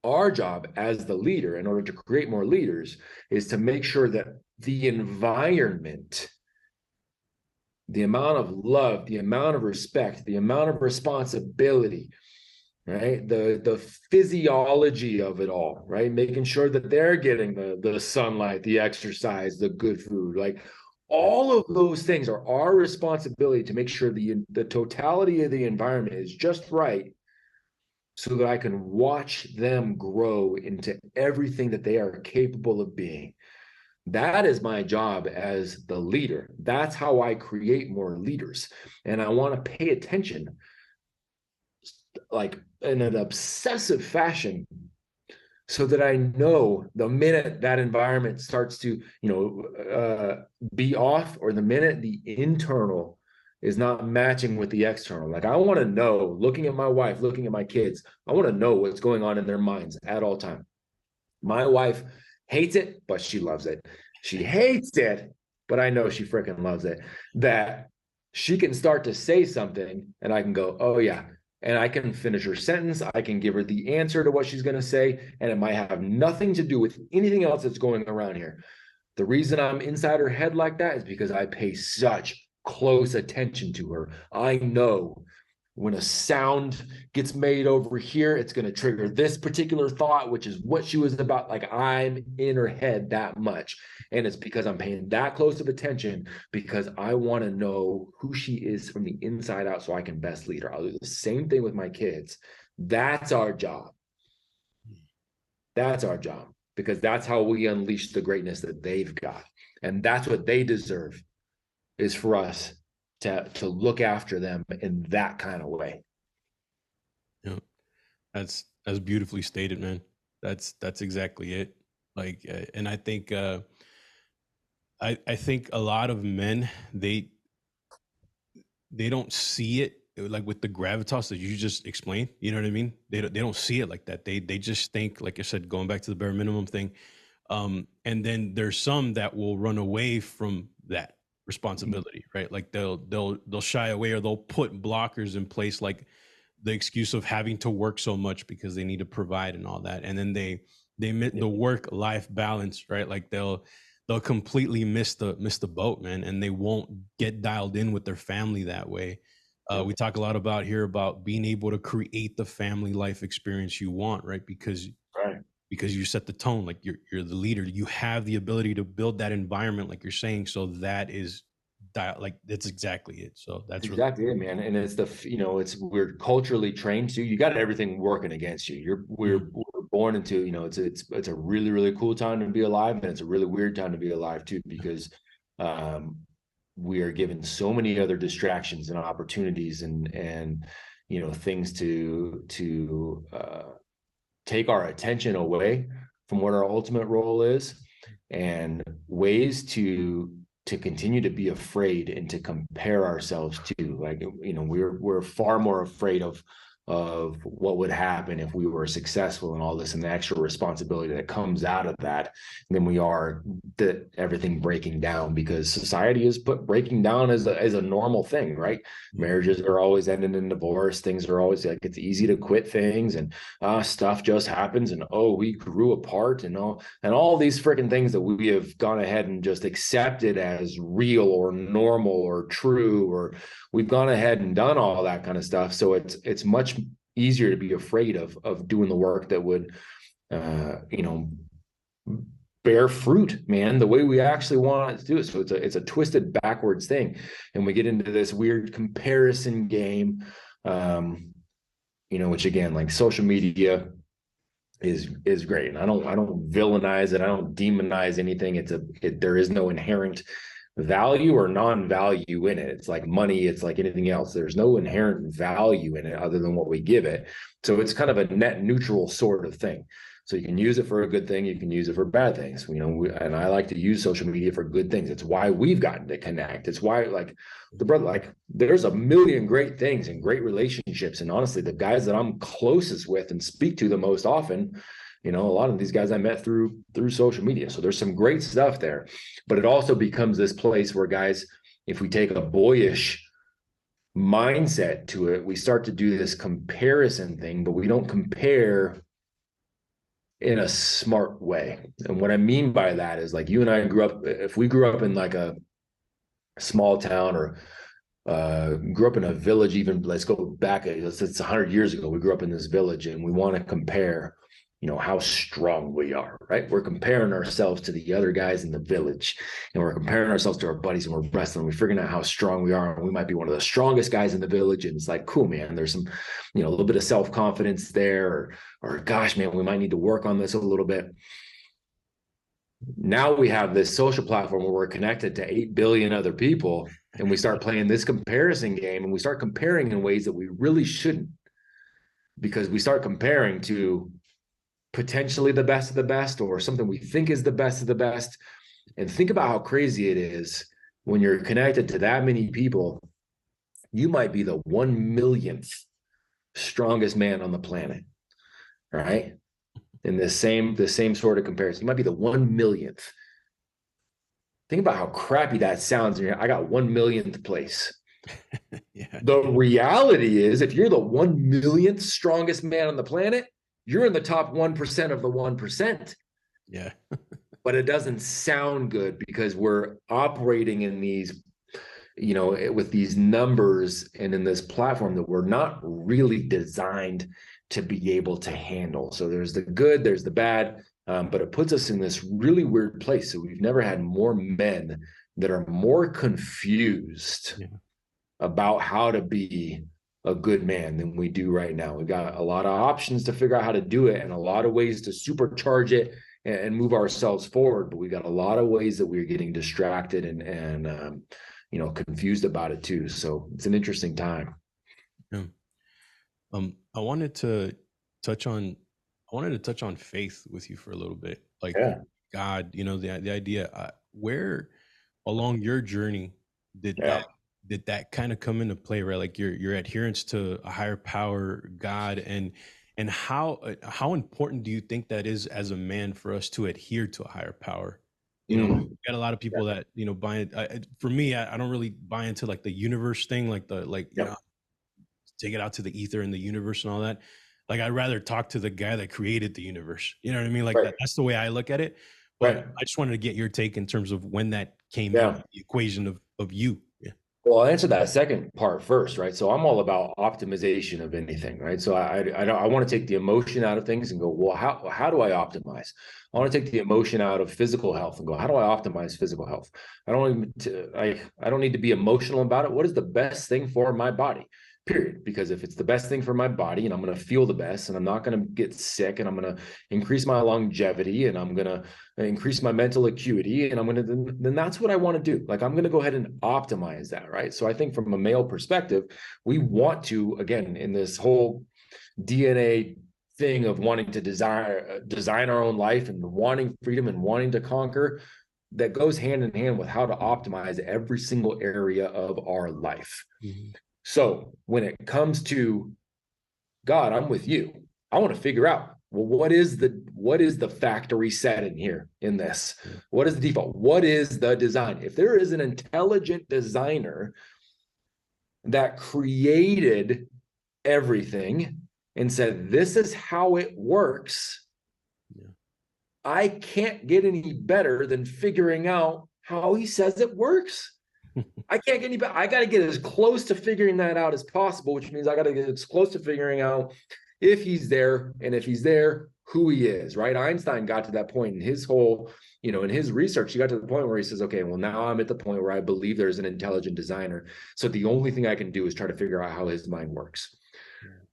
Our job as the leader, in order to create more leaders, is to make sure that the environment, the amount of love, the amount of respect, the amount of responsibility, right? The physiology of it all, right? Making sure that they're getting the sunlight, the exercise, the good food, like all of those things are our responsibility to make sure the totality of the environment is just right, so that I can watch them grow into everything that they are capable of being. That is my job as the leader. That's how I create more leaders. And I want to pay attention, like in an obsessive fashion, so that I know the minute that environment starts to, be off, or the minute the internal is not matching with the external. Like, I want to know, looking at my wife, looking at my kids, I want to know what's going on in their minds at all time. My wife hates it, but she loves it. She hates it, but I know she freaking loves it. That she can start to say something and I can go, oh yeah. And I can finish her sentence. I can give her the answer to what she's going to say. And it might have nothing to do with anything else that's going around here. The reason I'm inside her head like that is because I pay such close attention to her. I know when a sound gets made over here, it's going to trigger this particular thought, which is what she was about. Like, I'm in her head that much. And it's because I'm paying that close of attention, because I want to know who she is from the inside out so I can best lead her. I'll do the same thing with my kids. That's our job. That's our job, because that's how we unleash the greatness that they've got. And that's what they deserve, is for us to look after them in that kind of way. Yeah, that's beautifully stated, man. That's exactly it. Like, and I think I think a lot of men, they don't see it like with the gravitas that you just explained. You know what I mean? They don't see it like that. They just think, like I said, going back to the bare minimum thing. And then there's some that will run away from that responsibility, right? Like they'll shy away, or they'll put blockers in place, like the excuse of having to work so much because they need to provide and all that. And then they miss the work-life balance, right? Like they'll completely miss the boat, man, and they won't get dialed in with their family that way. We talk a lot about here about being able to create the family life experience you want, right? Because you set the tone, like you're the leader. You have the ability to build that environment, like you're saying. So that is like, that's exactly it. So that's exactly it, man. And it's we're culturally trained to, you got everything working against you. We're born into, it's a really, really cool time to be alive, and it's a really weird time to be alive too, because we are given so many other distractions and opportunities and things to take our attention away from what our ultimate role is, and ways to continue to be afraid and to compare ourselves to. Like, we're far more afraid of what would happen if we were successful and all this, and the extra responsibility that comes out of that, than we are that everything breaking down, because society has put breaking down as a normal thing, right? Marriages are always ending in divorce. Things are always like, it's easy to quit things, and stuff just happens, and we grew apart, and all these freaking things that we have gone ahead and just accepted as real or normal or true, or we've gone ahead and done all that kind of stuff. So it's much easier to be afraid of doing the work that would bear fruit, man, the way we actually want to do it. So it's a twisted backwards thing, and we get into this weird comparison game, which, again, like, social media is great, and I don't villainize it, I don't demonize anything. There is no inherent value or non-value in it. It's like money, it's like anything else. There's no inherent value in it other than what we give it. So it's kind of a net neutral sort of thing. So you can use it for a good thing, you can use it for bad things. And I like to use social media for good things. It's why we've gotten to connect. It's why, like, there's a million great things and great relationships. And honestly, the guys that I'm closest with and speak to the most often, a lot of these guys I met through social media. So there's some great stuff there, but it also becomes this place where, guys, if we take a boyish mindset to it, we start to do this comparison thing, but we don't compare in a smart way. And what I mean by that is, like, you and I grew up, if we grew up in like a small town, or grew up in a village, even let's go back, it's 100 years ago, we grew up in this village, and we want to compare, how strong we are, right? We're comparing ourselves to the other guys in the village, and we're comparing ourselves to our buddies, and we're wrestling, we're figuring out how strong we are, and we might be one of the strongest guys in the village. And it's like, cool, man, there's some, a little bit of self-confidence there, or gosh, man, we might need to work on this a little bit. Now we have this social platform where we're connected to 8 billion other people, and we start playing this comparison game, and we start comparing in ways that we really shouldn't, because we start comparing to potentially the best of the best, or something we think is the best of the best. And think about how crazy it is when you're connected to that many people. You might be the 1 millionth strongest man on the planet, right? In the same sort of comparison, you might be the 1 millionth. Think about how crappy that sounds. I got 1 millionth place. Yeah. The reality is, if you're the 1 millionth strongest man on the planet, you're in the top 1% of the 1%. Yeah. But it doesn't sound good, because we're operating in these, with these numbers and in this platform that we're not really designed to be able to handle. So there's the good, there's the bad, but it puts us in this really weird place. So we've never had more men that are more confused about how to be a good man than we do right now. We've got a lot of options to figure out how to do it, and a lot of ways to supercharge it and move ourselves forward. But we got a lot of ways that we're getting distracted and confused about it too. So it's an interesting time. Yeah. I wanted to touch on faith with you for a little bit. Like, God, the idea, where along your journey did that kind of come into play, right? Like your adherence to a higher power, God, and how important do you think that is as a man for us to adhere to a higher power? We got a lot of people that, buy it. For me, I don't really buy into like the universe thing, like take it out to the ether and the universe and all that. Like, I'd rather talk to the guy that created the universe. You know what I mean? Like that's the way I look at it. But I just wanted to get your take in terms of when that came into the equation of you. Yeah. Well, I'll answer that second part first, right? So I'm all about optimization of anything, right? So I want to take the emotion out of things and go, well, how do I optimize? I want to take the emotion out of physical health and go, how do I optimize physical health? I don't need to be emotional about it. What is the best thing for my body? Period. Because if it's the best thing for my body, and I'm going to feel the best, and I'm not going to get sick, and I'm going to increase my longevity, and I'm going to increase my mental acuity, and I'm going to, then that's what I want to do. Like, I'm going to go ahead and optimize that, right? So I think from a male perspective, we want to, again, in this whole DNA thing of wanting to design our own life and wanting freedom and wanting to conquer, that goes hand in hand with how to optimize every single area of our life. Mm-hmm. So when it comes to God, I'm with you. I want to figure out, well, what is the factory setting here in this? What is the default? What is the design? If there is an intelligent designer that created everything and said, this is how it works, I can't get any better than figuring out how he says it works. I can't get any better. I got to get as close to figuring that out as possible, which means I got to get as close to figuring out if he's there, and if he's there, who he is, right? Einstein got to that point in his whole, in his research, he got to the point where he says, okay, well, now I'm at the point where I believe there's an intelligent designer. So the only thing I can do is try to figure out how his mind works.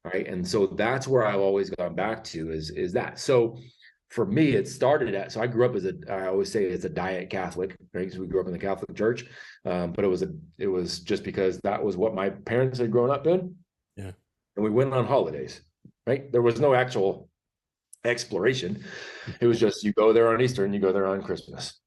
Right. And so that's where I've always gone back to is that. So for me, it started so I grew up I always say it's a diet Catholic, right? So we grew up in the Catholic Church, but it was just because that was what my parents had grown up in. Yeah. And we went on holidays, right? There was no actual exploration. It was just, you go there on Easter and you go there on Christmas.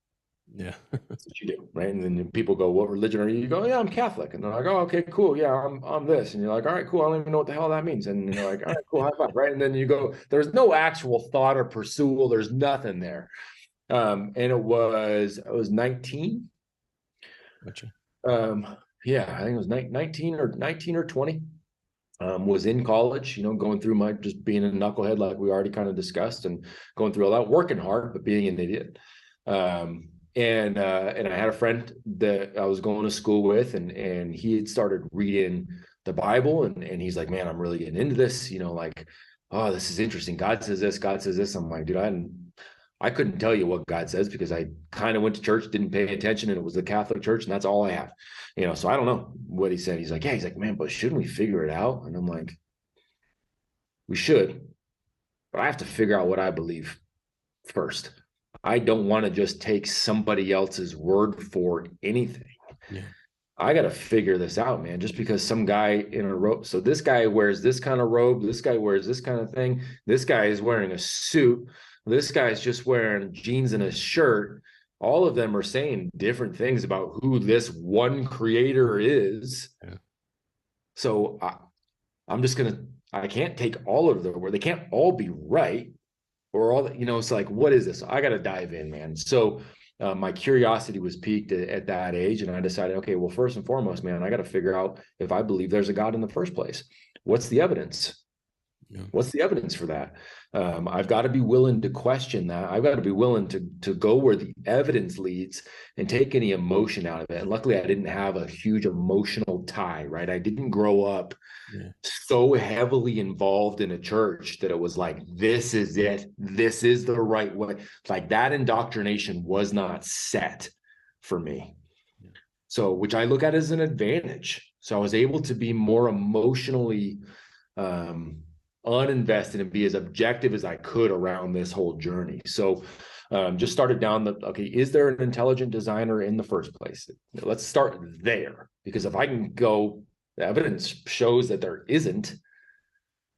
Yeah. That's what you do, right? And then people go, what religion are you? You go, yeah, I'm Catholic. And they're like, oh, okay, cool. Yeah, I'm this. And you're like, all right, cool. I don't even know what the hell that means. And you're like, all right, cool, high five, right? And then you go, there's no actual thought or pursuit. There's nothing there. And I was 19. Gotcha. yeah, I think it was 19 or 20. Was in college, going through my just being a knucklehead, like we already kind of discussed, and going through a lot, working hard, but being an idiot. And I had a friend that I was going to school with, and he had started reading the Bible, and he's like, man, I'm really getting into this, like, oh, this is interesting. God says this, God says this. I'm like, dude, I couldn't tell you what God says because I kind of went to church, didn't pay attention, and it was the Catholic Church, and that's all I have. So I don't know what he said. He's like, man, but shouldn't we figure it out? And I'm like, we should, but I have to figure out what I believe first. I don't want to just take somebody else's word for anything. Yeah. I got to figure this out, man. Just because some guy in a robe, so this guy wears this kind of robe, this guy wears this kind of thing, this guy is wearing a suit, this guy's just wearing jeans and a shirt. All of them are saying different things about who this one creator is. Yeah. So I can't take all of their word. They can't all be right, or all that, it's like, what is this? I got to dive in, man. So my curiosity was piqued at that age, and I decided, okay, well, first and foremost, man, I got to figure out if I believe there's a God in the first place. What's the evidence? Yeah. What's the evidence for that? I've got to be willing to question that. I've got to be willing to go where the evidence leads and take any emotion out of it. And luckily, I didn't have a huge emotional tie, right? I didn't grow up so heavily involved in a church that it was like, this is it. This is the right way. Like, that indoctrination was not set for me. Yeah. So, which I look at as an advantage. So I was able to be more emotionally uninvested and be as objective as I could around this whole journey. So just started down okay, is there an intelligent designer in the first place? Let's start there, because if I can go, the evidence shows that there isn't,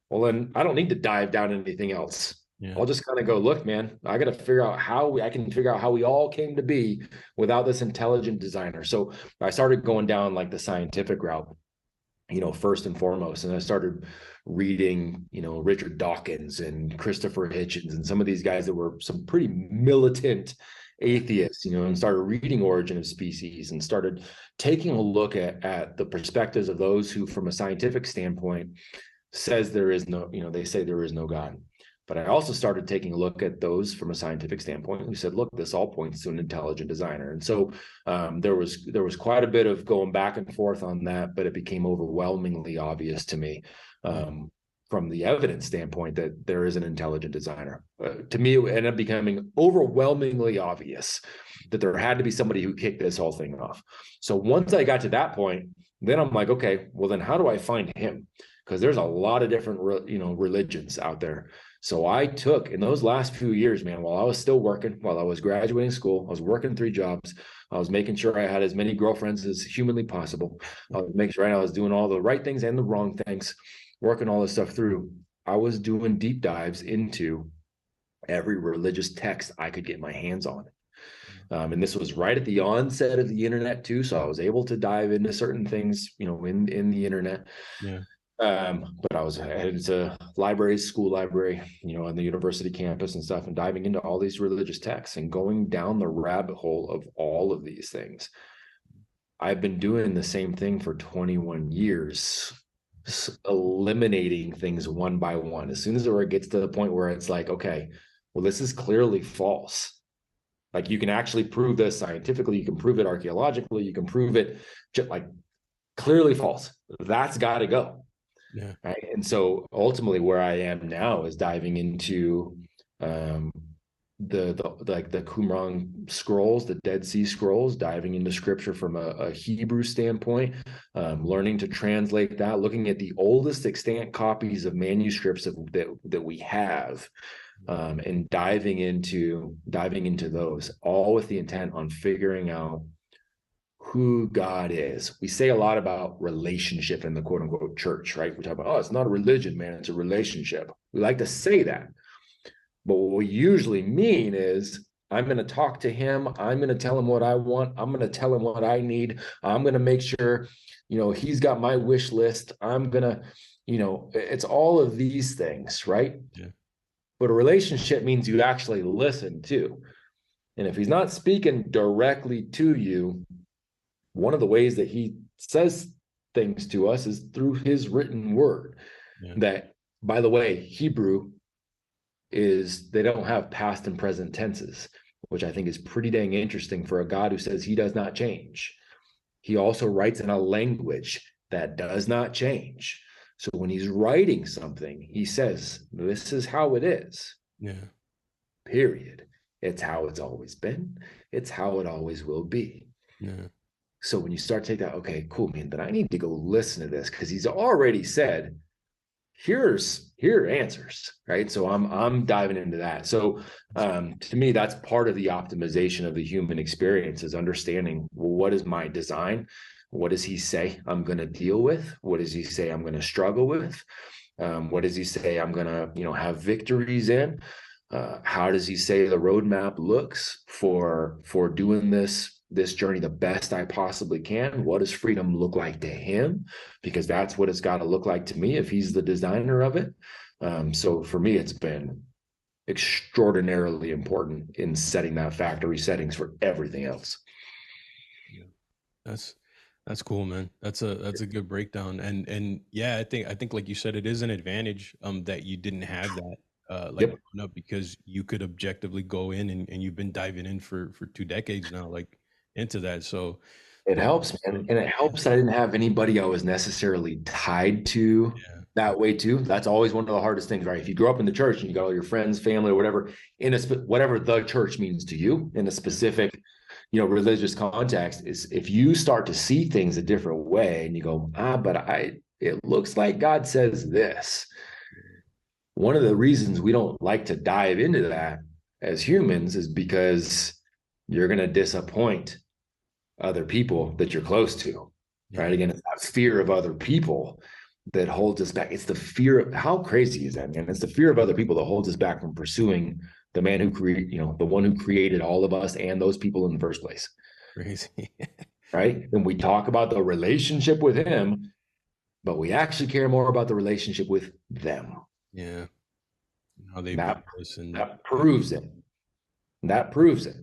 well, then I don't need to dive down into anything else. Yeah. I'll just kind of go, look, man, I got to figure out I can figure out how we all came to be without this intelligent designer. So I started going down like the scientific route, first and foremost. And I started reading, Richard Dawkins and Christopher Hitchens and some of these guys that were some pretty militant atheists, and started reading Origin of Species and started taking a look at the perspectives of those who, from a scientific standpoint, says there is no, they say there is no God. But I also started taking a look at those from a scientific standpoint who said, look, this all points to an intelligent designer. And so there was quite a bit of going back and forth on that, but it became overwhelmingly obvious to me from the evidence standpoint that there is an intelligent designer. To me, it ended up becoming overwhelmingly obvious that there had to be somebody who kicked this whole thing off. So once I got to that point, then I'm like, okay, well, then how do I find him? Because there's a lot of different, religions out there. So I took, in those last few years, man, while I was still working, while I was graduating school, I was working 3 jobs. I was making sure I had as many girlfriends as humanly possible. I was making sure I was doing all the right things and the wrong things, working all this stuff through. I was doing deep dives into every religious text I could get my hands on. And this was right at the onset of the internet too. So I was able to dive into certain things, in the internet. Yeah. But I was headed to libraries, school library, on the university campus and stuff, and diving into all these religious texts and going down the rabbit hole of all of these things. I've been doing the same thing for 21 years, eliminating things one by one. As soon as it gets to the point where it's like, okay, well, this is clearly false. Like, you can actually prove this scientifically, you can prove it archaeologically, you can prove it just like clearly false. That's got to go. Yeah. Right. And so ultimately where I am now is diving into the Qumran scrolls, the Dead Sea Scrolls, diving into scripture from a Hebrew standpoint, learning to translate that, looking at the oldest extant copies of manuscripts that we have, and diving into those, all with the intent on figuring out who God is. We say a lot about relationship in the quote unquote church, right? We talk about, it's not a religion, man, it's a relationship. We like to say that. But what we usually mean is, I'm going to talk to him. I'm going to tell him what I want. I'm going to tell him what I need. I'm going to make sure, he's got my wish list. I'm going to, it's all of these things, right? Yeah. But a relationship means you actually listen too. And if he's not speaking directly to you, one of the ways that he says things to us is through his written word. Yeah. That, by the way, Hebrew is, they don't have past and present tenses, which I think is pretty dang interesting for a God who says he does not change. He also writes in a language that does not change. So when he's writing something, he says, this is how it is. Yeah. Period. It's how it's always been. It's how it always will be. Yeah. So when you start to take that, okay, cool, man, then I need to go listen to this because he's already said, here are answers, right? So I'm diving into that. So to me, that's part of the optimization of the human experience, is understanding, well, what is my design? What does he say I'm going to deal with? What does he say I'm going to struggle with? What does he say I'm going to, have victories in? How does he say the roadmap looks for doing this journey the best I possibly can? What does freedom look like to him? Because that's what it's got to look like to me if he's the designer of it. So for me, it's been extraordinarily important in setting that factory settings for everything else. Yeah. That's cool, man. That's a good breakdown. And yeah, I think like you said, it is an advantage that you didn't have that like Yep. growing up, because you could objectively go in and you've been diving in for 2 decades now, like into that. So It but helps, man. And it helps that I didn't have anybody I was necessarily tied to yeah, that way too. That's always one of the hardest things, right? If you grow up in the church and you got all your friends, family, or whatever, in whatever the church means to you in a specific, religious context, is if you start to see things a different way and you go, it looks like God says this. One of the reasons we don't like to dive into that as humans is because you're going to disappoint other people that you're close to, right? Again, it's that fear of other people that holds us back. It's the fear of, how crazy is that, man? It's the fear of other people that holds us back from pursuing the man who created, the one who created all of us and those people in the first place. crazy. Right? And we talk about the relationship with him, but we actually care more about the relationship with them. Yeah. How they That listen. that proves it. That proves it.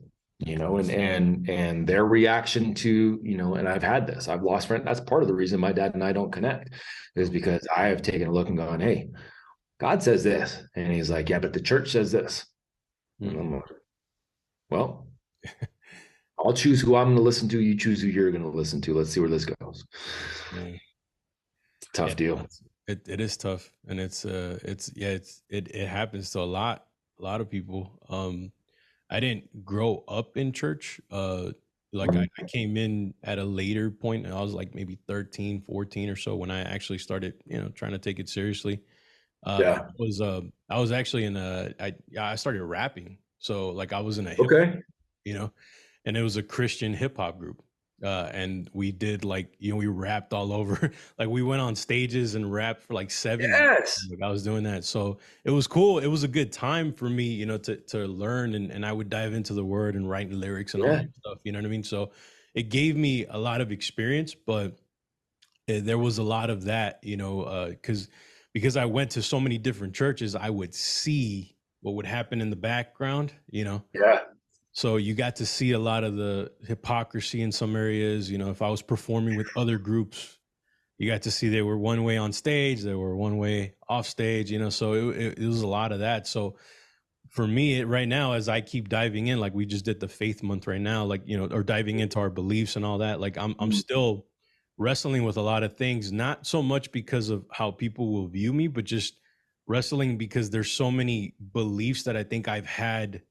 And their reaction to, and I've lost friends. That's part of the reason my dad and I don't connect, is because I have taken a look and gone, hey, God says this. And he's like, yeah, but the church says this. And I'm like, well, I'll choose who I'm going to listen to. You choose who you're going to listen to. Let's see where this goes. Yeah. It's a tough deal. It is tough. And it happens to a lot of people. I didn't grow up in church. I came in at a later point, and I was like maybe 13, 14 or so when I actually started, trying to take it seriously. Yeah. I was actually I started rapping. So like I was in a hip, Okay. and it was a Christian hip hop group. And we did we rapped all over. Like we went on stages and rapped for like 7 years. Yes. Like I was doing that. So it was cool. It was a good time for me, to learn, and I would dive into the word and write lyrics and all that stuff. You know what I mean? So it gave me a lot of experience, but there was a lot of that, because I went to so many different churches, I would see what would happen in the background, Yeah. So you got to see a lot of the hypocrisy in some areas. If I was performing with other groups, you got to see they were one way on stage, they were one way off stage, so it was a lot of that. So for me right now, as I keep diving in, like we just did the faith month right now, like, or diving into our beliefs and all that, like I'm still wrestling with a lot of things, not so much because of how people will view me, but just wrestling because there's so many beliefs that I think I've had.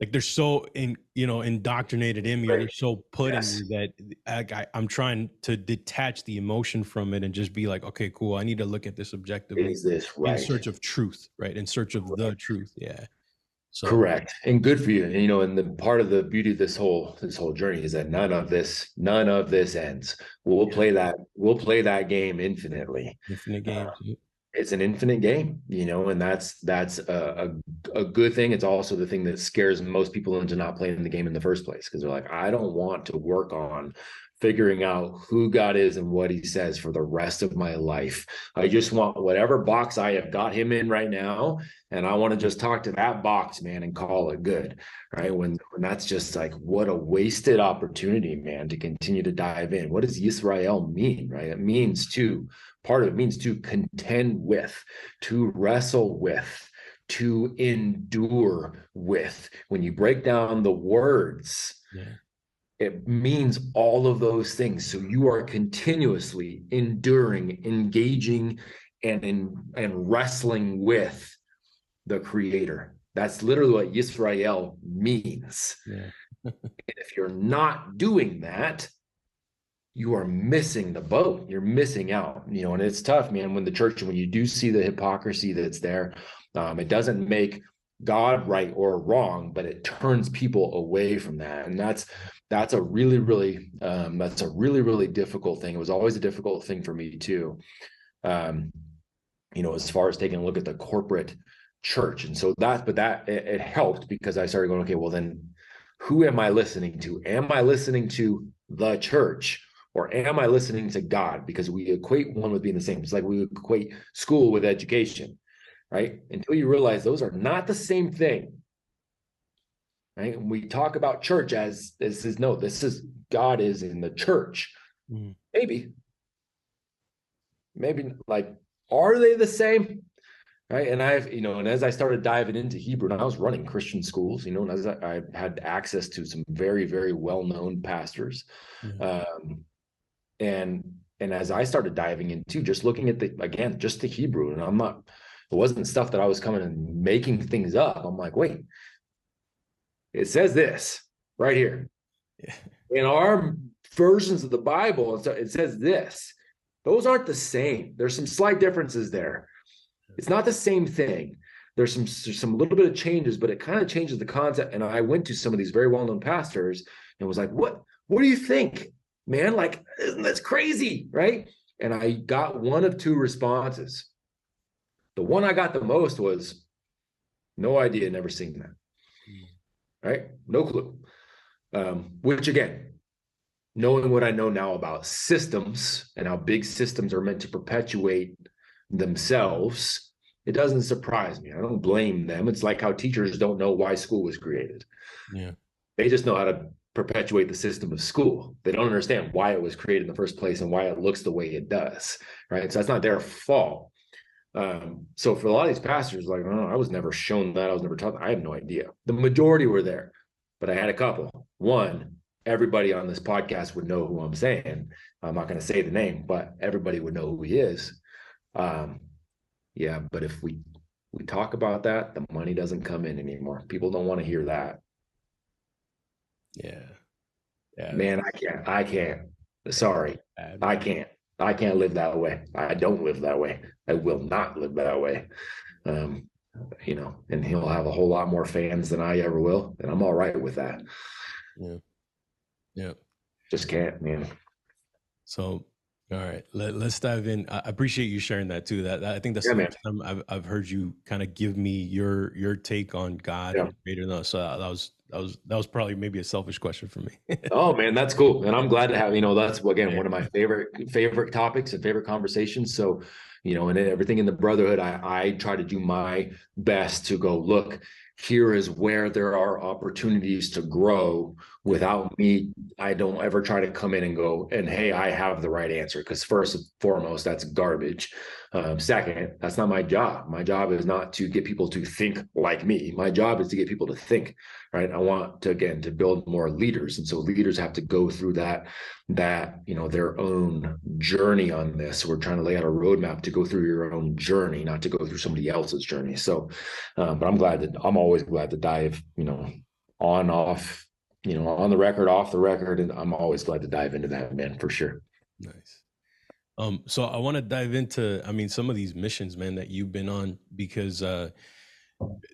Like they're so indoctrinated in me, or they're so put in me that I'm trying to detach the emotion from it and just be like, okay, cool. I need to look at this objectively. Is this right? In search of truth, right? In search of the truth. Yeah. So correct. And good for you. And the part of the beauty of this whole journey is that none of this ends. We'll play that game infinitely. Infinite games. It's an infinite game, and that's a good thing. It's also the thing that scares most people into not playing the game in the first place, because they're like, I don't want to work on figuring out who God is and what he says for the rest of my life. I just want whatever box I have got him in right now, and I want to just talk to that box, man, and call it good. Right. When that's just like, what a wasted opportunity, man, to continue to dive in. What does Yisrael mean? Right. It means part of it means to contend with, to wrestle with, to endure with. When you break down the words, it means all of those things. So you are continuously enduring, engaging, and wrestling with the Creator. That's literally what Yisrael means. Yeah. And if you're not doing that, you are missing the boat. You're missing out, and it's tough, man, when you do see the hypocrisy that's there, it doesn't make God right or wrong, but it turns people away from that. And that's a really, really, really difficult thing. It was always a difficult thing for me too. As far as taking a look at the corporate church. And so it helped, because I started going, okay, well then who am I listening to? Am I listening to the church, or am I listening to God? Because we equate one with being the same. It's like we equate school with education, right? Until you realize those are not the same thing, right? And we talk about church as this is God is in the church. Maybe like, are they the same? Right. And and as I started diving into Hebrew, and I was running Christian schools, and as I had access to some very, very well-known pastors. And as I started diving into just looking at just the Hebrew, and it wasn't stuff that I was coming and making things up. I'm like, wait, it says this right here. In our versions of the Bible, it says this. Those aren't the same. There's some slight differences there. It's not the same thing. There's some little bit of changes, but it kind of changes the concept. And I went to some of these very well-known pastors and was like, what do you think, man? Like, that's crazy, right? And I got one of two responses. The one I got the most was, no idea, never seen that. Right? No clue. Which again, knowing what I know now about systems and how big systems are meant to perpetuate themselves, it doesn't surprise me. I don't blame them. It's like how teachers don't know why school was created. They just know how to perpetuate the system of school. They don't understand why it was created in the first place and why it looks the way it does, right? So that's not their fault. So for a lot of these pastors, like, oh, I was never shown that. I was never taught that. I have no idea. The majority were there, but I had a couple. One, everybody on this podcast would know who I'm saying. I'm not going to say the name, but everybody would know who he is. But if we talk about that, the money doesn't come in anymore. People don't want to hear that. Man, I can't. Sorry, I can't live that way. I don't live that way. I will not live that way. And he'll have a whole lot more fans than I ever will, and I'm all right with that. Just can't, man. So, all right, let's dive in. I appreciate you sharing that too. That I think that's the first time I've heard you kind of give me your take on God and Creator. So that was probably maybe a selfish question for me. Oh man, that's cool, and I'm glad to have that's again one of my favorite topics and favorite conversations. So, and everything in the brotherhood, I try to do my best to go, look, here is where there are opportunities to grow without me. I don't ever try to come in and go, and hey, I have the right answer. Because first and foremost, that's garbage. Second, that's not my job. My job is not to get people to think like me. My job is to get people to think, right? I want to build more leaders. And so leaders have to go through that, their own journey on this. We're trying to lay out a roadmap to go through your own journey, not to go through somebody else's journey. So, but I'm always glad to dive, on, off, on the record, off the record. And I'm always glad to dive into that, man, for sure. Nice. So I want to dive into, some of these missions, man, that you've been on, because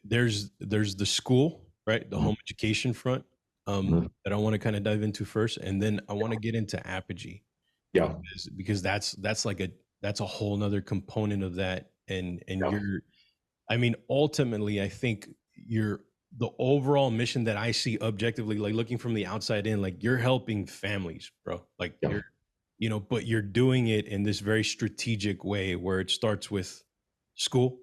there's the school, right? The home education front, that I want to kind of dive into first. And then I want to get into apogee. Yeah. Because that's a whole nother component of that. And you're, ultimately, I think you're the overall mission that I see objectively, like looking from the outside in, like you're helping families, bro. Like Yeah. you're, you know, but you're doing it in this very strategic way where it starts with school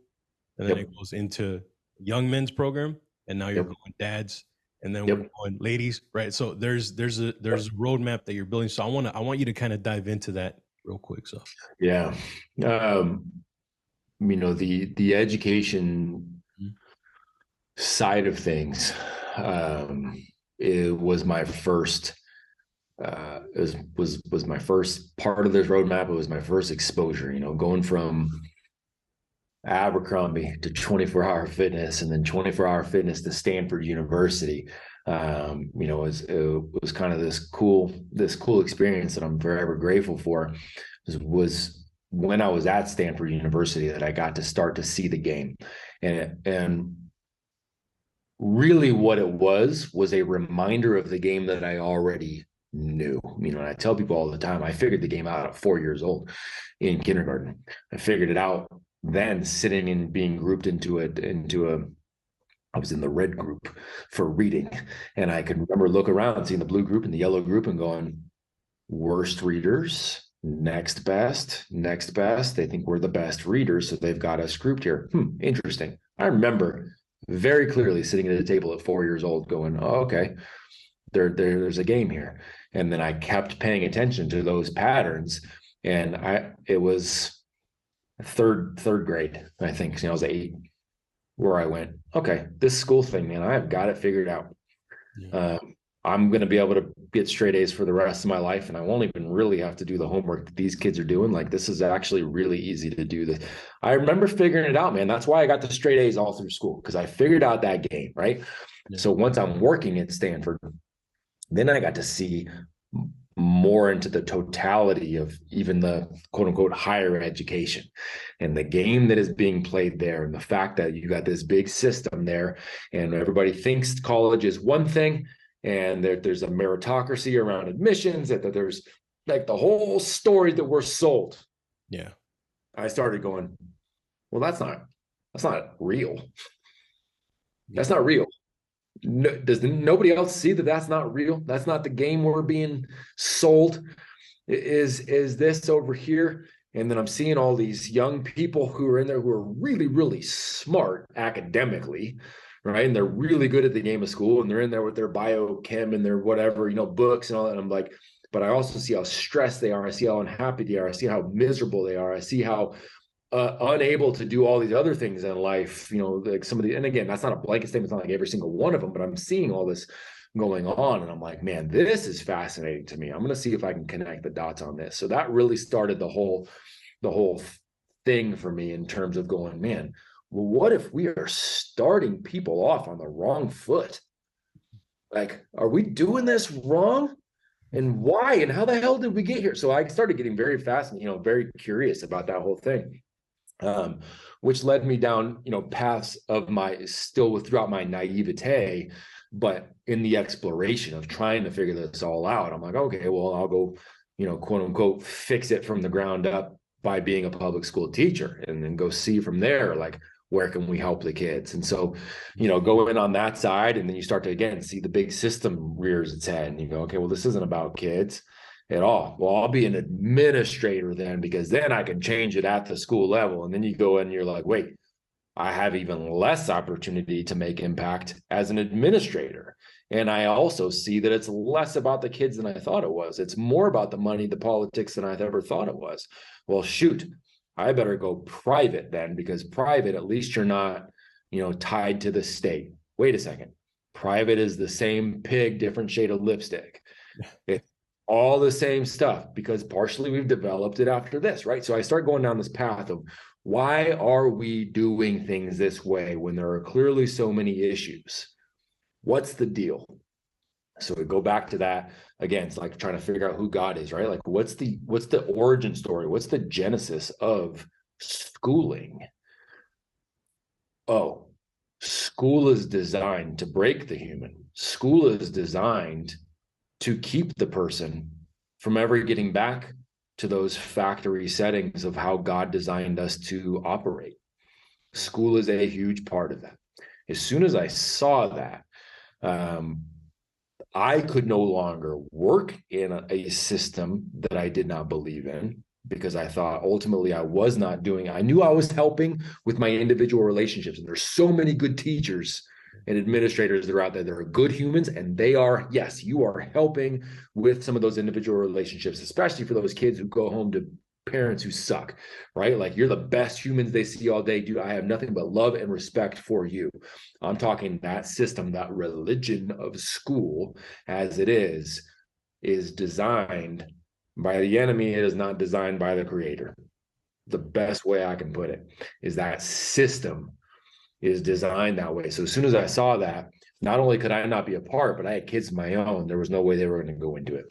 and then Yep. it goes into young men's program, and now you're Yep. going dads, and then we're Yep. going ladies, right? So there's a roadmap that you're building. So I want you to kind of dive into that real quick. So Yeah. You know, the education Mhm. side of things, it was my first was my first part of this roadmap. It was my first exposure, you know, going from Abercrombie to 24-hour fitness, and then 24-hour fitness to Stanford University. You know, it was kind of this cool experience that I'm forever grateful for. Was when I was at Stanford University that I got to start to see the game, and really what it was a reminder of the game that I already knew. You know, and I tell people all the time, I figured the game out at 4 years old in kindergarten. I figured it out then, sitting and being grouped into a I was in the red group for reading, and I could remember look around, seeing the blue group and the yellow group, and going, worst readers, next best, next best. They think we're the best readers, so they've got us grouped here. Interesting. I remember very clearly sitting at a table at 4 years old, going, "Oh, okay, there's a game here." And then I kept paying attention to those patterns, and it was third grade, I think. You know, I was 8, where I went, okay, this school thing, man, I've got it figured out. Yeah. I'm going to be able to get straight A's for the rest of my life, and I won't even really have to do the homework that these kids are doing. Like, this is actually really easy to do. This, I remember figuring it out, man. That's why I got the straight A's all through school, because I figured out that game, right? Yeah. So once I'm working at Stanford, then I got to see more into the totality of even the quote unquote higher education and the game that is being played there, and the fact that you got this big system there, and everybody thinks college is one thing, and there's a meritocracy around admissions, that there's like the whole story that we're sold. Yeah. I started going, well, that's not real. That's not real. No, does nobody else see that that's not real? That's not the game we're being sold. Is this over here? And then I'm seeing all these young people who are in there who are really, really smart academically, right? And they're really good at the game of school, and they're in there with their biochem and their whatever, you know, books and all that. And I'm like, but I also see how stressed they are. I see how unhappy they are. I see how miserable they are. I see how unable to do all these other things in life, you know, like some of the, and again, that's not a blanket statement. It's not like every single one of them, but I'm seeing all this going on, and I'm like, man, this is fascinating to me. I'm going to see if I can connect the dots on this. So that really started the whole thing for me, in terms of going, man, well, what if we are starting people off on the wrong foot? Like, are we doing this wrong? And why? And how the hell did we get here? So I started getting very fascinated, you know, very curious about that whole thing. Which led me down, you know, paths of my still throughout my naivete, but in the exploration of trying to figure this all out, I'm like, okay, well, I'll go, you know, quote unquote, fix it from the ground up by being a public school teacher, and then go see from there, like, where can we help the kids? And so, you know, go in on that side, and then you start to, again, see the big system rears its head, and you go, okay, well, this isn't about kids at all. Well, I'll be an administrator then, because then I can change it at the school level. And then you go in and you're like, wait, I have even less opportunity to make impact as an administrator. And I also see that it's less about the kids than I thought it was. It's more about the money, the politics, than I've ever thought it was. Well, shoot, I better go private then, because private, at least you're not, you know, tied to the state. Wait a second. Private is the same pig, different shade of lipstick. It's all the same stuff, because partially we've developed it after this, right? So I start going down this path of, why are we doing things this way when there are clearly so many issues? What's the deal? So we go back to that again. It's like trying to figure out who God is, right? Like, what's the origin story? What's the genesis of schooling? Oh, school is designed to break the human. School is designed to keep the person from ever getting back to those factory settings of how God designed us to operate. School is a huge part of that. As soon as I saw that, I could no longer work in a system that I did not believe in, because I thought ultimately I was not doing, I knew I was helping with my individual relationships. And there's so many good teachers and administrators that are out there that are good humans. And they are, yes, you are helping with some of those individual relationships, especially for those kids who go home to parents who suck, right? Like, you're the best humans they see all day. Dude, I have nothing but love and respect for you. I'm talking that system, that religion of school as it is designed by the enemy. It is not designed by the creator. The best way I can put it is that system is designed that way. So as soon as I saw that, not only could I not be a part, but I had kids of my own. There was no way they were going to go into it.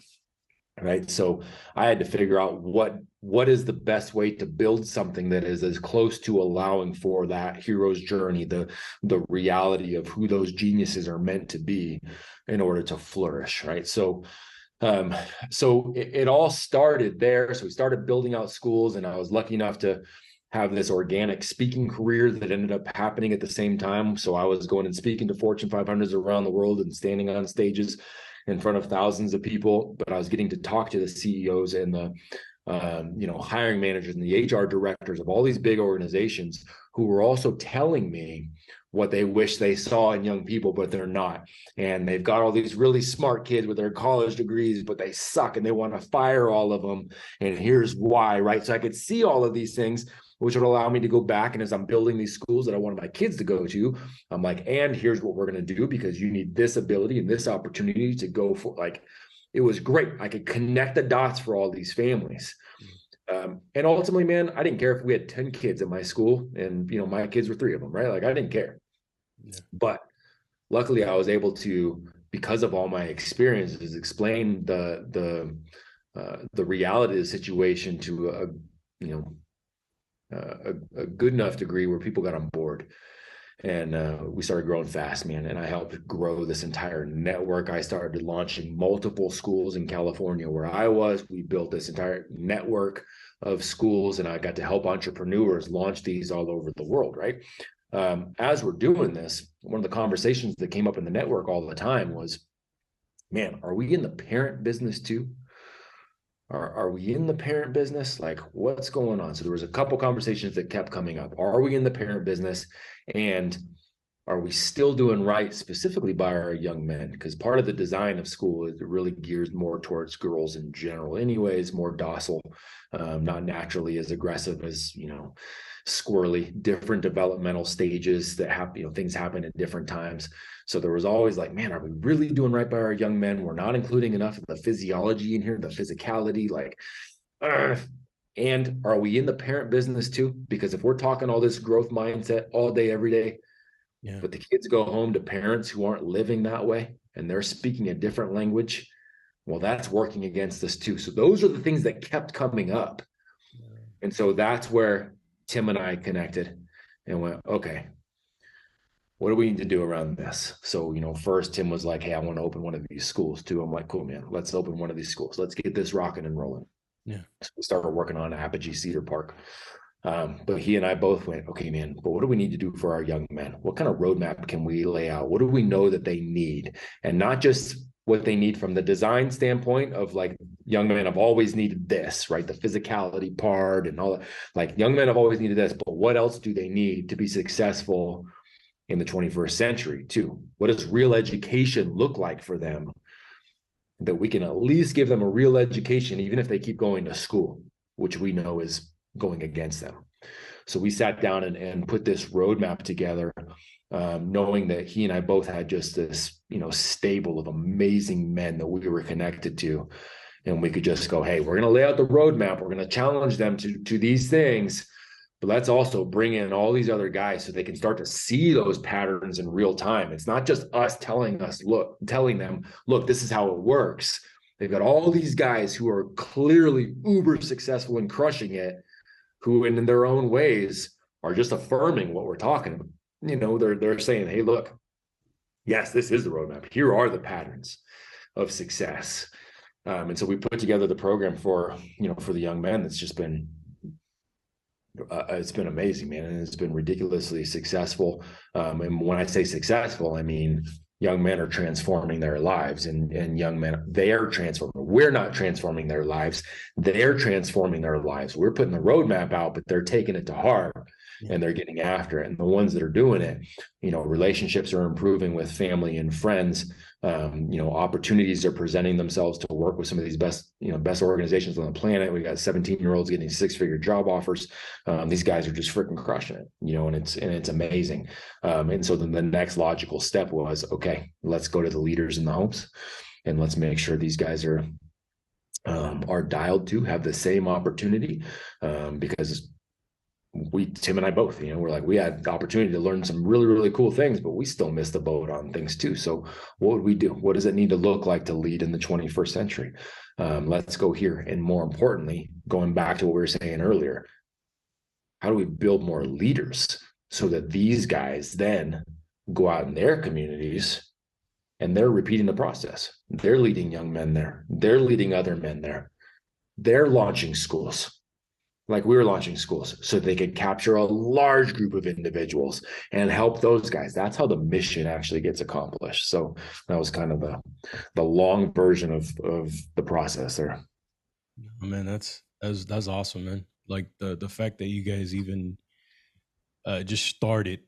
Right. So I had to figure out what is the best way to build something that is as close to allowing for that hero's journey, the reality of who those geniuses are meant to be in order to flourish. Right. So it all started there. So we started building out schools, and I was lucky enough to have this organic speaking career that ended up happening at the same time. So I was going and speaking to Fortune 500s around the world and standing on stages in front of thousands of people, but I was getting to talk to the CEOs and the hiring managers and the HR directors of all these big organizations, who were also telling me what they wish they saw in young people, but they're not. And they've got all these really smart kids with their college degrees, but they suck and they want to fire all of them. And here's why, right? So I could see all of these things, which would allow me to go back. And as I'm building these schools that I wanted my kids to go to, I'm like, and here's what we're going to do, because you need this ability and this opportunity to go for. Like, it was great. I could connect the dots for all these families. And ultimately, man, I didn't care if we had 10 kids at my school and, my kids were 3 of them, right? Like, I didn't care. Yeah. But luckily I was able to, because of all my experiences, explain the reality of the situation to a good enough degree where people got on board, and we started growing fast, man. And I helped grow this entire network. I started launching multiple schools in California where I was. We built this entire network of schools, and I got to help entrepreneurs launch these all over the world, right? As we're doing this, one of the conversations that came up in the network all the time was, man, are we in the parent business too? Are we in the parent business? Like, what's going on? So there was a couple conversations that kept coming up. Are we in the parent business? And are we still doing right specifically by our young men? Because part of the design of school is it really gears more towards girls in general anyways, more docile, not naturally as aggressive as, squirrely, different developmental stages that happen, things happen at different times. So there was always like, man, are we really doing right by our young men? We're not including enough of the physiology in here, the physicality, and are we in the parent business too? Because if we're talking all this growth mindset all day, every day, yeah, but the kids go home to parents who aren't living that way and they're speaking a different language, well, that's working against us too. So those are the things that kept coming up. And so that's where Tim and I connected and went, okay, what do we need to do around this? So, first Tim was like, hey, I want to open one of these schools too. I'm like, cool, man, let's open one of these schools. Let's get this rocking and rolling. Yeah. So we started working on Apogee Cedar Park. But he and I both went, okay, man, but what do we need to do for our young men? What kind of roadmap can we lay out? What do we know that they need? And not just what they need from the design standpoint of like, young men have always needed this, right? The physicality part and all that. Like, young men have always needed this, but what else do they need to be successful in the 21st century too? What does real education look like for them, that we can at least give them a real education, even if they keep going to school, which we know is going against them. So we sat down and put this roadmap together, knowing that he and I both had just this, stable of amazing men that we were connected to. And we could just go, hey, we're going to lay out the roadmap. We're going to challenge them to these things, but let's also bring in all these other guys so they can start to see those patterns in real time. It's not just us telling them, look, this is how it works. They've got all these guys who are clearly uber successful and crushing it, who in their own ways are just affirming what we're talking about. They're saying, hey, look, yes, this is the roadmap. Here are the patterns of success. And so we put together the program for the young men. That's just been It's been amazing, man, and it's been ridiculously successful. And when I say successful, I mean young men are transforming their lives, and young men, they are transforming. We're not transforming their lives; they're transforming their lives. We're putting the roadmap out, but they're taking it to heart and they're getting after it. And the ones that are doing it, relationships are improving with family and friends. Opportunities are presenting themselves to work with some of these best organizations on the planet. We got 17-year-olds getting 6-figure job offers. These guys are just freaking crushing it, and it's amazing. And so then the next logical step was, okay, let's go to the leaders in the homes and let's make sure these guys are dialed to have the same opportunity, because Tim and I both, we're like, we had the opportunity to learn some really, really cool things, but we still missed the boat on things too. So what would we do? What does it need to look like to lead in the 21st century? Let's go here. And more importantly, going back to what we were saying earlier, how do we build more leaders so that these guys then go out in their communities and they're repeating the process? They're leading young men there. They're leading other men there. They're launching schools. Like we were launching schools so they could capture a large group of individuals and help those guys. That's how the mission actually gets accomplished. So that was kind of the long version of the process there. Oh, man, that's awesome, man. Like the fact that you guys even just started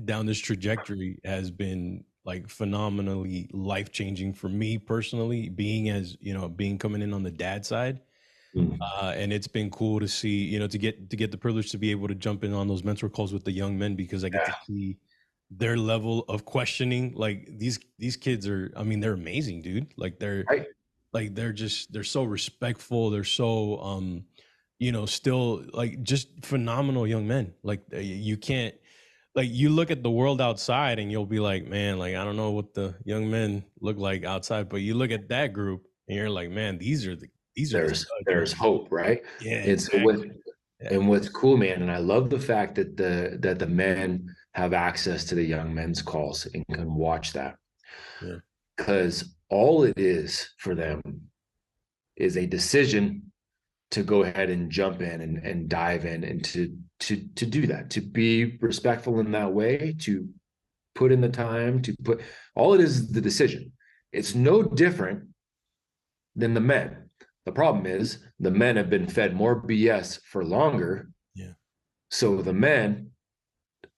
down this trajectory has been like phenomenally life-changing for me personally, being coming in on the dad side. And it's been cool to see, to get the privilege to be able to jump in on those mentor calls with the young men, because I get to see their level of questioning. Like these kids are, I mean, they're amazing, dude. Like they're so respectful. They're so, still like just phenomenal young men. Like you can't, like you look at the world outside and you'll be like, man, like, I don't know what the young men look like outside, but you look at that group and you're like, man, there's hope, right? Yeah, exactly. And what's cool, man, and I love the fact that the men have access to the young men's calls and can watch that, because all it is for them is a decision to go ahead and jump in and dive in, and to do that, to be respectful in that way, to put in the time, all it is the decision. It's no different than the men. The problem is the men have been fed more BS for longer. Yeah. So the men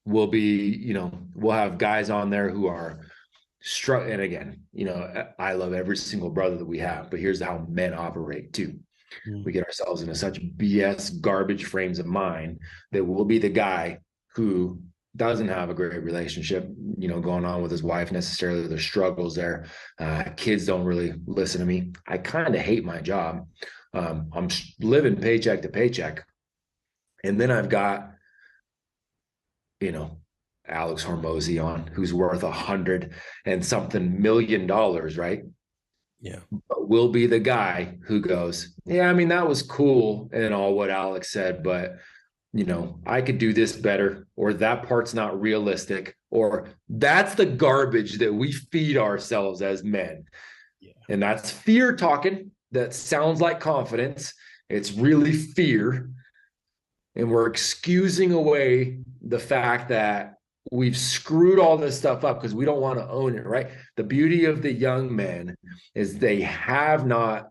will be, we'll have guys on there who are struggling. And again, I love every single brother that we have, but here's how men operate too. We get ourselves into such BS garbage frames of mind that we'll be the guy who doesn't have a great relationship, going on with his wife necessarily. There's struggles there. Kids don't really listen to me. I kind of hate my job. I'm living paycheck to paycheck. And then I've got, Alex Hormozy on, who's worth $100 and something million, right? Yeah. But we'll be the guy who goes, yeah, I mean, that was cool and all what Alex said, but I could do this better, or that part's not realistic, or that's the garbage that we feed ourselves as men. Yeah. And that's fear talking. That sounds like confidence. It's really fear. And we're excusing away the fact that we've screwed all this stuff up because we don't want to own it, right? The beauty of the young men is they have not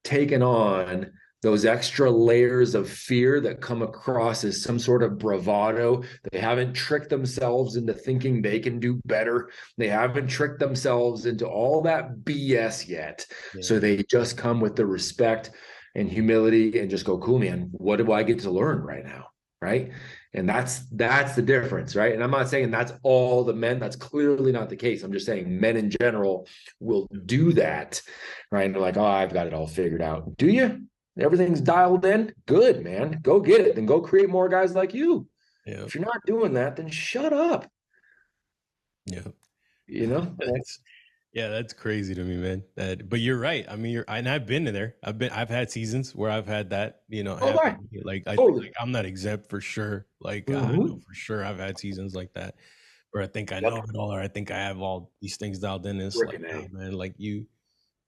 taken on those extra layers of fear that come across as some sort of bravado. They haven't tricked themselves into thinking they can do better. They haven't tricked themselves into all that BS yet. Yeah. So they just come with the respect and humility and just go, cool, man, what do I get to learn right now? Right. And that's the difference, right? And I'm not saying that's all the men. That's clearly not the case. I'm just saying men in general will do that, right? And they're like, oh, I've got it all figured out. Do you? Everything's dialed in? Good, man. Go get it. Then go create more guys like you. Yeah. If you're not doing that, then shut up. Yeah. That's crazy to me, man. But you're right. I mean, and I've been there. I've had seasons where I've had that, I'm not exempt for sure. Like I know for sure I've had seasons like that where I think I know it all, or I think I have all these things dialed in. It's like, oh, man, like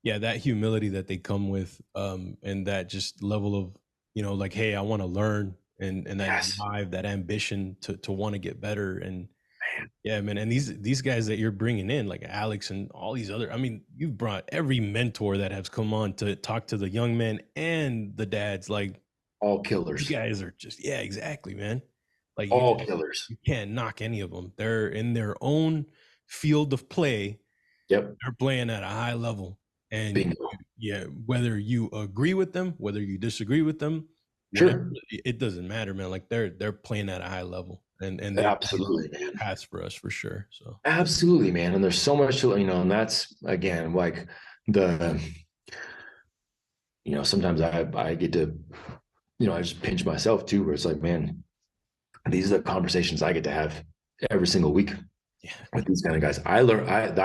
that humility that they come with, and that just level of, like, hey, I want to learn, and that Yes. drive, that ambition to want to get better. And yeah, man. And these guys that you're bringing in, like Alex and all these other, I mean, you've brought every mentor that has come on to talk to the young men and the dads. Like, All you killers. guys are just, yeah, exactly, man. Like All killers. you can't knock any of them. They're in their own field of play. Yep. They're playing at a high level. And Bingo. yeah, whether you agree with them, whether you disagree with them, whatever, Sure. it doesn't matter, man. Like they're playing at a high level, and they Absolutely, man. pass for us for sure. So Absolutely, man. And there's so much to, and that's again like the, sometimes I get to, I just pinch myself too, where it's like, man, these are the conversations I get to have every single week yeah, with these kind of guys. I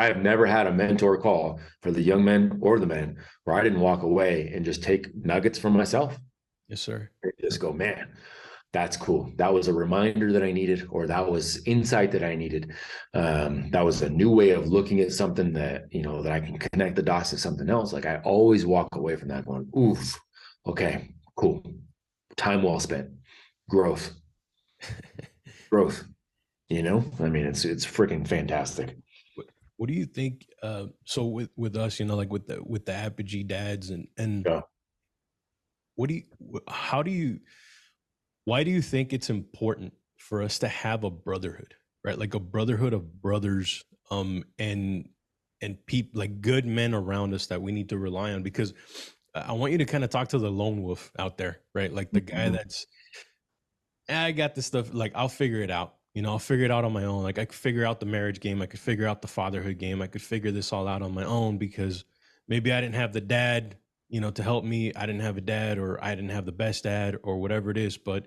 have never had a mentor call for the young men or the men where I didn't walk away and just take nuggets from myself. yes, sir. And just go, man, that's cool. That was a reminder that I needed, or that was insight that I needed. That was a new way of looking at something that, that I can connect the dots to something else. Like I always walk away from that going, oof, okay, cool. Time well spent. Growth. Growth. I mean, it's freaking fantastic. What do you think? So with us, like with the Apogee dads and Yeah. why do you think it's important for us to have a brotherhood, right? Like a brotherhood of brothers, and people, like good men around us that we need to rely on? Because I want you to kind of talk to the lone wolf out there, right? Like the guy that's, I got this stuff, like I'll figure it out. I'll figure it out on my own. Like I could figure out the marriage game. I could figure out the fatherhood game. I could figure this all out on my own because maybe I didn't have the dad, to help me. I didn't have a dad, or I didn't have the best dad, or whatever it is, but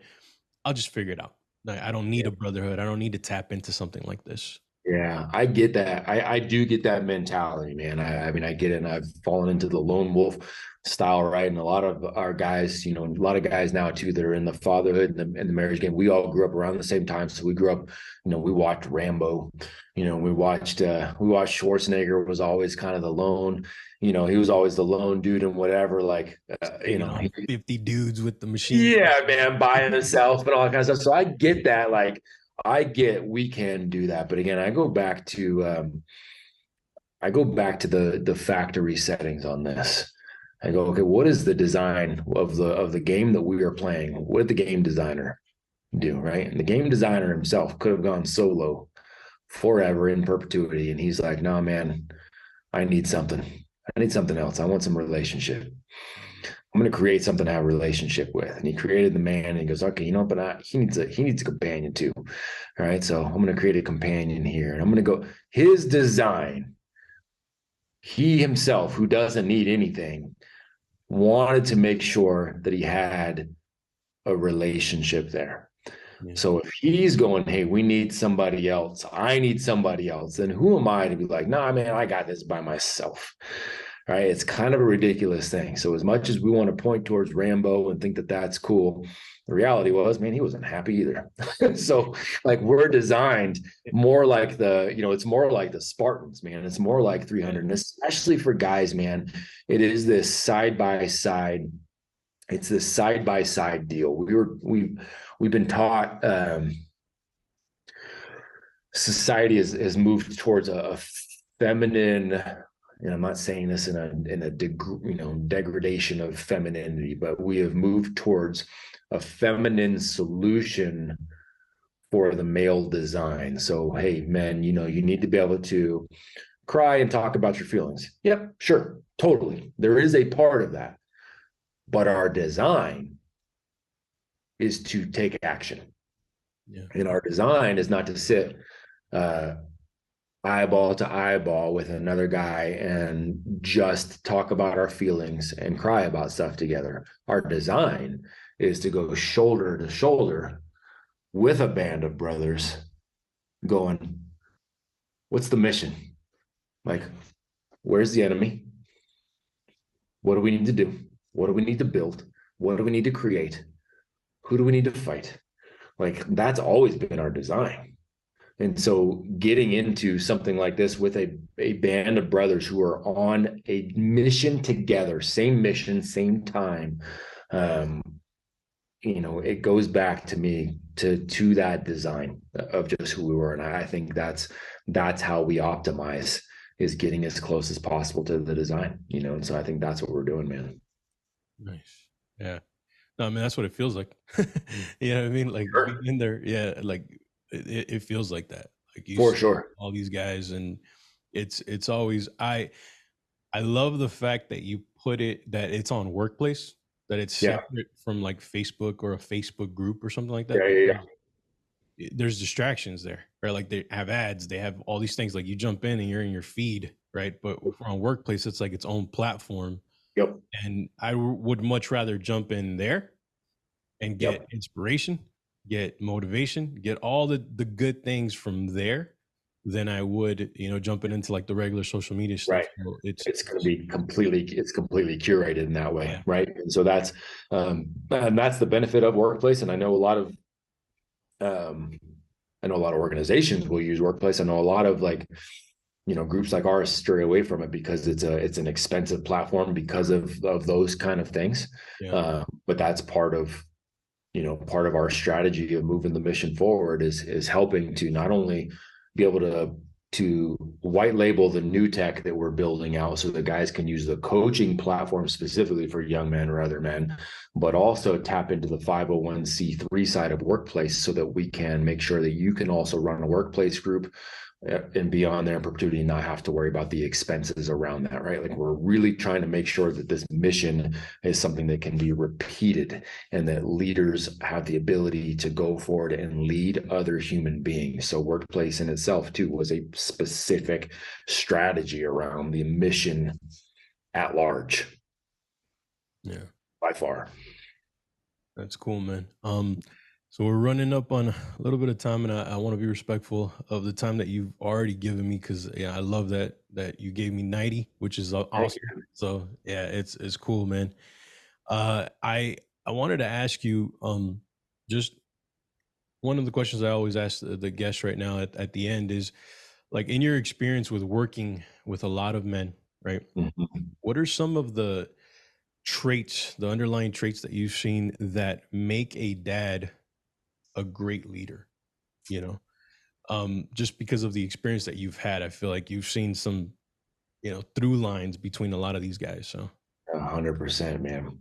I'll just figure it out. I don't need a brotherhood. I don't need to tap into something like this. Yeah, I get that. I do get that mentality, man. I mean, I get it. And I've fallen into the lone wolf style, right? And a lot of our guys, a lot of guys now too that are in the fatherhood and the marriage game. We all grew up around the same time, so we grew up. We watched Rambo. We watched Schwarzenegger was always kind of the lone. He was always the lone dude and whatever. Like, 50 dudes with the machine. Yeah, man, by himself and all that kind of stuff. So I get that. Like, we can do that, but again, I go back to the factory settings on this. I go, okay, what is the design of the game that we are playing? What did the game designer do, right? And the game designer himself could have gone solo forever in perpetuity, and he's like, no, man, I need something else. I want some relationship. I'm going to create something to have a relationship with. And he created the man, and he goes, okay, but he needs a companion too. All right. So I'm going to create a companion here, and I'm going to go his design. He himself, who doesn't need anything, wanted to make sure that he had a relationship there. Yeah. So if he's going, hey, we need somebody else, I need somebody else, then who am I to be like, nah, man, I got this by myself. Right. It's kind of a ridiculous thing. So as much as we want to point towards Rambo and think that that's cool, the reality was, man, he wasn't happy either. So like we're designed more like it's more like the Spartans, man. It's more like 300, and especially for guys, man, it is this side by side. It's this side by side deal. We've been taught, society has moved towards a feminine, and I'm not saying this in a degradation of femininity, but we have moved towards a feminine solution for the male design. So, hey, men, you need to be able to cry and talk about your feelings. Yep, sure, totally. There is a part of that, but our design is to take action. Yeah. And our design is not to sit eyeball to eyeball with another guy and just talk about our feelings and cry about stuff together. Our design is to go shoulder to shoulder with a band of brothers going, what's the mission? Like, where's the enemy? What do we need to do? What do we need to build? What do we need to create? Who do we need to fight? Like, that's always been our design. And so getting into something like this with a band of brothers who are on a mission together, same mission, same time, it goes back to me to that design of just who we were. And I think that's how we optimize, is getting as close as possible to the design, and so I think that's what we're doing, man. Nice. Yeah. No, I mean, that's what it feels like. You know what I mean? Like Sure. being in there, yeah, like it feels like that. Like you For see sure. all these guys, and it's always I love the fact that you put it that it's on Workplace, that it's Yeah. separate from like Facebook or a Facebook group or something like that, Yeah. Yeah. because there's distractions there, right? Like they have ads, they have all these things. Like you jump in and you're in your feed, right? But on Workplace, it's like its own platform, Yep. and I would much rather jump in there and get Yep. inspiration, get motivation, get all the good things from there than I would, jumping into like the regular social media stuff. Right. So It's going to be completely curated in that way, yeah, right? And so that's the benefit of Workplace. And um, I know a lot of organizations will use Workplace. I know a lot of groups like ours stray away from it because it's an expensive platform because of those kind of things. yeah, But that's part of our strategy of moving the mission forward is helping to not only be able to white label the new tech that we're building out so the guys can use the coaching platform specifically for young men or other men, but also tap into the 501c3 side of Workplace so that we can make sure that you can also run a workplace group and be on there in perpetuity and not have to worry about the expenses around that, right? Like we're really trying to make sure that this mission is something that can be repeated and that leaders have the ability to go forward and lead other human beings. So Workplace in itself too was a specific strategy around the mission at large. yeah. By far. That's cool, man. So we're running up on a little bit of time, and I want to be respectful of the time that you've already given me, because I love that you gave me 90, which is awesome. So yeah, it's cool, man. I wanted to ask you just one of the questions I always ask the guests right now at the end is, like, in your experience with working with a lot of men, right? Mm-hmm. What are some of the traits, the underlying traits that you've seen that make a dad a great leader? Just because of the experience that you've had, I feel like you've seen some, through lines between a lot of these guys. So 100%, man.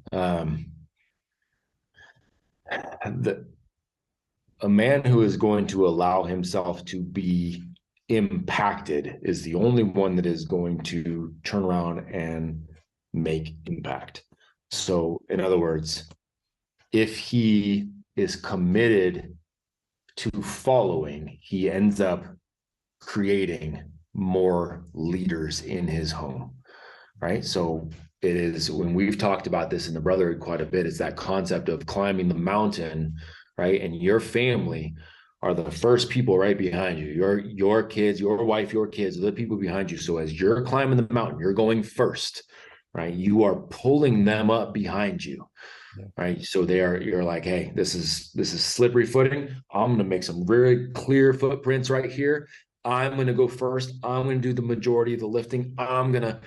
A man who is going to allow himself to be impacted is the only one that is going to turn around and make impact. So, in other words, if he is committed to following, he ends up creating more leaders in his home, right? So it is, when we've talked about this in the brotherhood quite a bit, it's that concept of climbing the mountain, right? And your family are the first people right behind you. Your kids, your wife, your kids are the people behind you. So as you're climbing the mountain, you're going first, right? You are pulling them up behind you. yeah. Right. So you're like, hey, this is slippery footing. I'm going to make some very clear footprints right here. I'm going to go first. I'm going to do the majority of the lifting. I'm going to,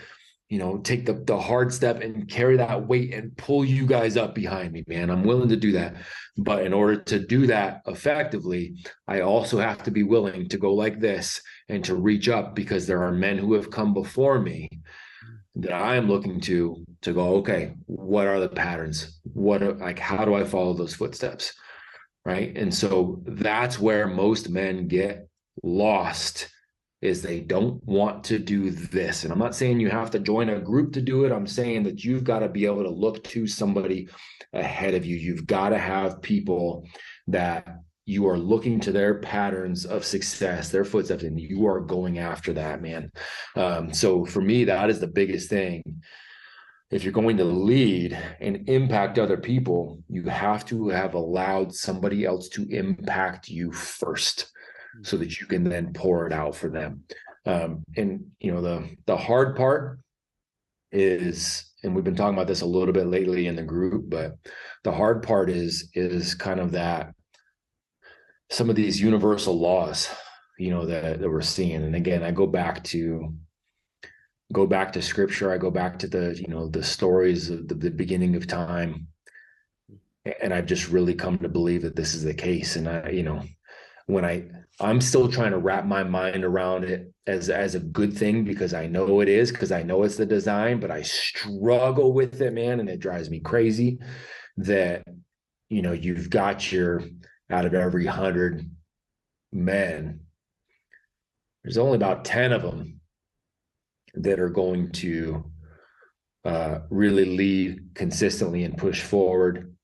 take the hard step and carry that weight and pull you guys up behind me, man. I'm willing to do that. But in order to do that effectively, I also have to be willing to go like this and to reach up, because there are men who have come before me that I am looking to go, okay, what are the patterns? How do I follow those footsteps? Right. And so that's where most men get lost, is they don't want to do this. And I'm not saying you have to join a group to do it. I'm saying that you've got to be able to look to somebody ahead of you. You've got to have people that you are looking to their patterns of success, their footsteps, and you are going after that, man. So for me, that is the biggest thing. If you're going to lead and impact other people, you have to have allowed somebody else to impact you first, so that you can then pour it out for them. And the hard part is, and we've been talking about this a little bit lately in the group, but the hard part is kind of that some of these universal laws, that we're seeing. And again, I go back to scripture. I go back to the stories of the beginning of time. And I've just really come to believe that this is the case. And when I'm still trying to wrap my mind around it as a good thing, because I know it is, because I know it's the design, but I struggle with it, man. And it drives me crazy that, you've got out of every 100 men, there's only about 10 of them that are going to really lead consistently and push forward.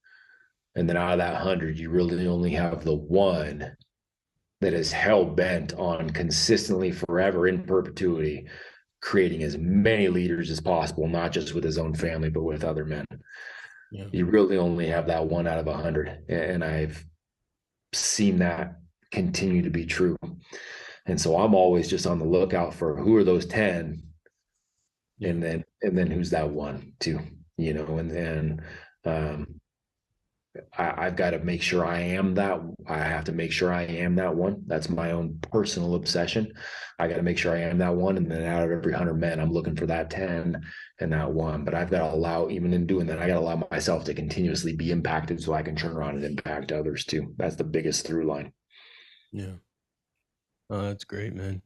And then out of that 100, you really only have the one that is hell bent on consistently, forever, in perpetuity, creating as many leaders as possible, not just with his own family, but with other men. Yeah. You really only have that one out of 100. And I've seen that continue to be true. And so I'm always just on the lookout for who are those 10, yeah. and then who's that one too, and then I've got to make sure I am that. I have to make sure I am that one. That's my own personal obsession. I got to make sure I am that one. And then out of every 100 men, I'm looking for that 10 and that one. But I've got to allow, even in doing that, I got to allow myself to continuously be impacted so I can turn around and impact others too. That's the biggest through line. Yeah. That's great, man.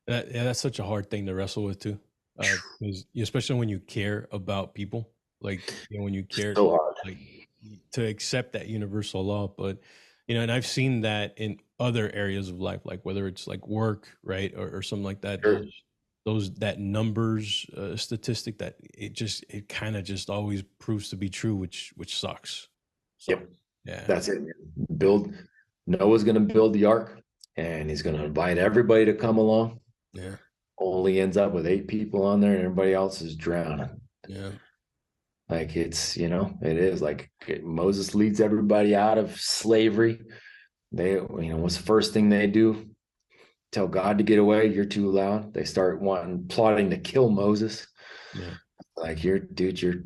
That's such a hard thing to wrestle with too. Especially when you care about people, like, when you care, so hard. Like, to accept that universal law. But and I've seen that in other areas of life, like whether it's like work, right, or something like that. Sure. Those that numbers statistic, that it kind of just always proves to be true, which sucks. So, yep. Yeah, that's it. Noah's going to build the ark, and he's going to invite everybody to come along. Yeah. Only ends up with 8 people on there, and everybody else is drowning. Yeah. Like it is like Moses leads everybody out of slavery. They, what's the first thing they do? Tell God to get away. You're too loud. They start plotting to kill Moses. Yeah. Like,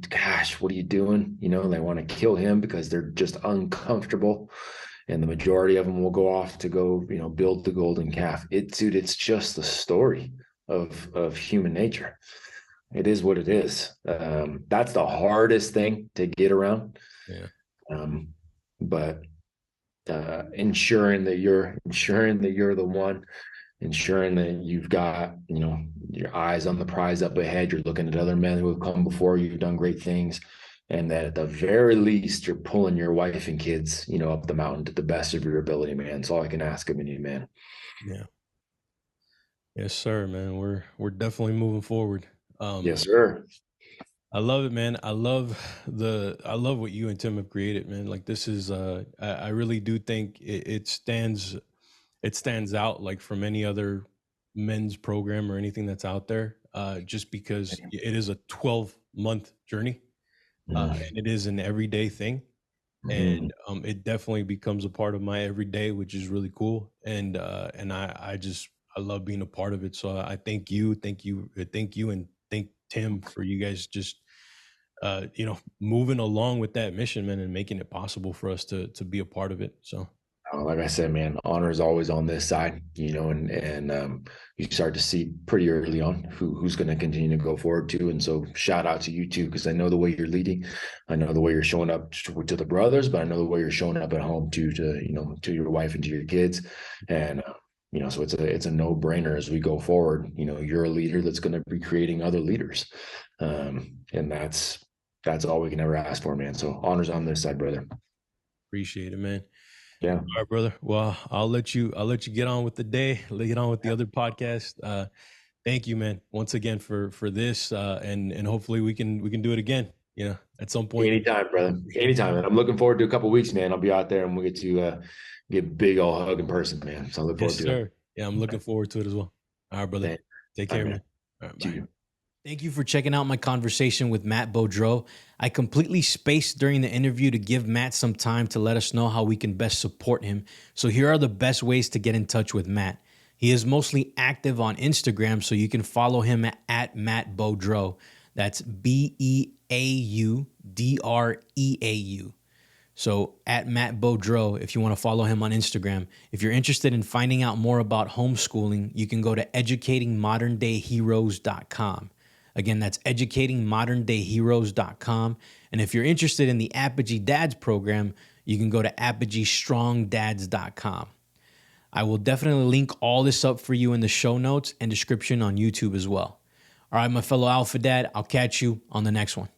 gosh, what are you doing? They want to kill him because they're just uncomfortable. And the majority of them will go off to go, build the golden calf. It's just the story of human nature. It is what it is. That's the hardest thing to get around. Yeah. But ensuring that you're the one, ensuring that you've got, your eyes on the prize up ahead. You're looking at other men who have come before you, who've done great things, and that at the very least, you're pulling your wife and kids, up the mountain to the best of your ability, man. That's all I can ask of you, man. Yeah. Yes, sir, man. We're definitely moving forward. Yes, sir. I love it, man. I love what you and Tim have created, man. Like, this is I really do think it stands out, like, from any other men's program or anything that's out there, just because it is a 12-month journey, and it is an everyday thing. And it definitely becomes a part of my everyday, which is really cool. And I love being a part of it. So I thank you, and thank Tim for you guys just moving along with that mission, man, and making it possible for us to be a part of it. So, like I said, man, honor is always on this side, and you start to see pretty early on who's going to continue to go forward too. And so shout out to you too, because I know the way you're leading. I know the way you're showing up to the brothers, but I know the way you're showing up at home too, to your wife and to your kids. And, so it's a no-brainer as we go forward. You're a leader that's going to be creating other leaders. And that's all we can ever ask for, man. So honor's on this side, brother. Appreciate it, man. Yeah. All right, brother. Well, I'll let you get on with the day, get on with the other podcast. Thank you, man, once again for this. And hopefully we can do it again, at some point. Anytime, brother. Anytime. And I'm looking forward to a couple of weeks, man. I'll be out there and we'll get to get a big old hug in person, man. So I look forward to it. Yeah, I'm looking forward to it as well. All right, brother. Take care, man. All right, bye. Thank you for checking out my conversation with Matt Beaudreau. I completely spaced during the interview to give Matt some time to let us know how we can best support him. So here are the best ways to get in touch with Matt. He is mostly active on Instagram, so you can follow him at Matt Beaudreau. That's Beaudreau. So at Matt Beaudreau, if you want to follow him on Instagram. If you're interested in finding out more about homeschooling, you can go to educatingmoderndayheroes.com. Again, that's educatingmoderndayheroes.com. And if you're interested in the Apogee Dads program, you can go to apogeestrongdads.com. I will definitely link all this up for you in the show notes and description on YouTube as well. All right, my fellow Alpha Dad, I'll catch you on the next one.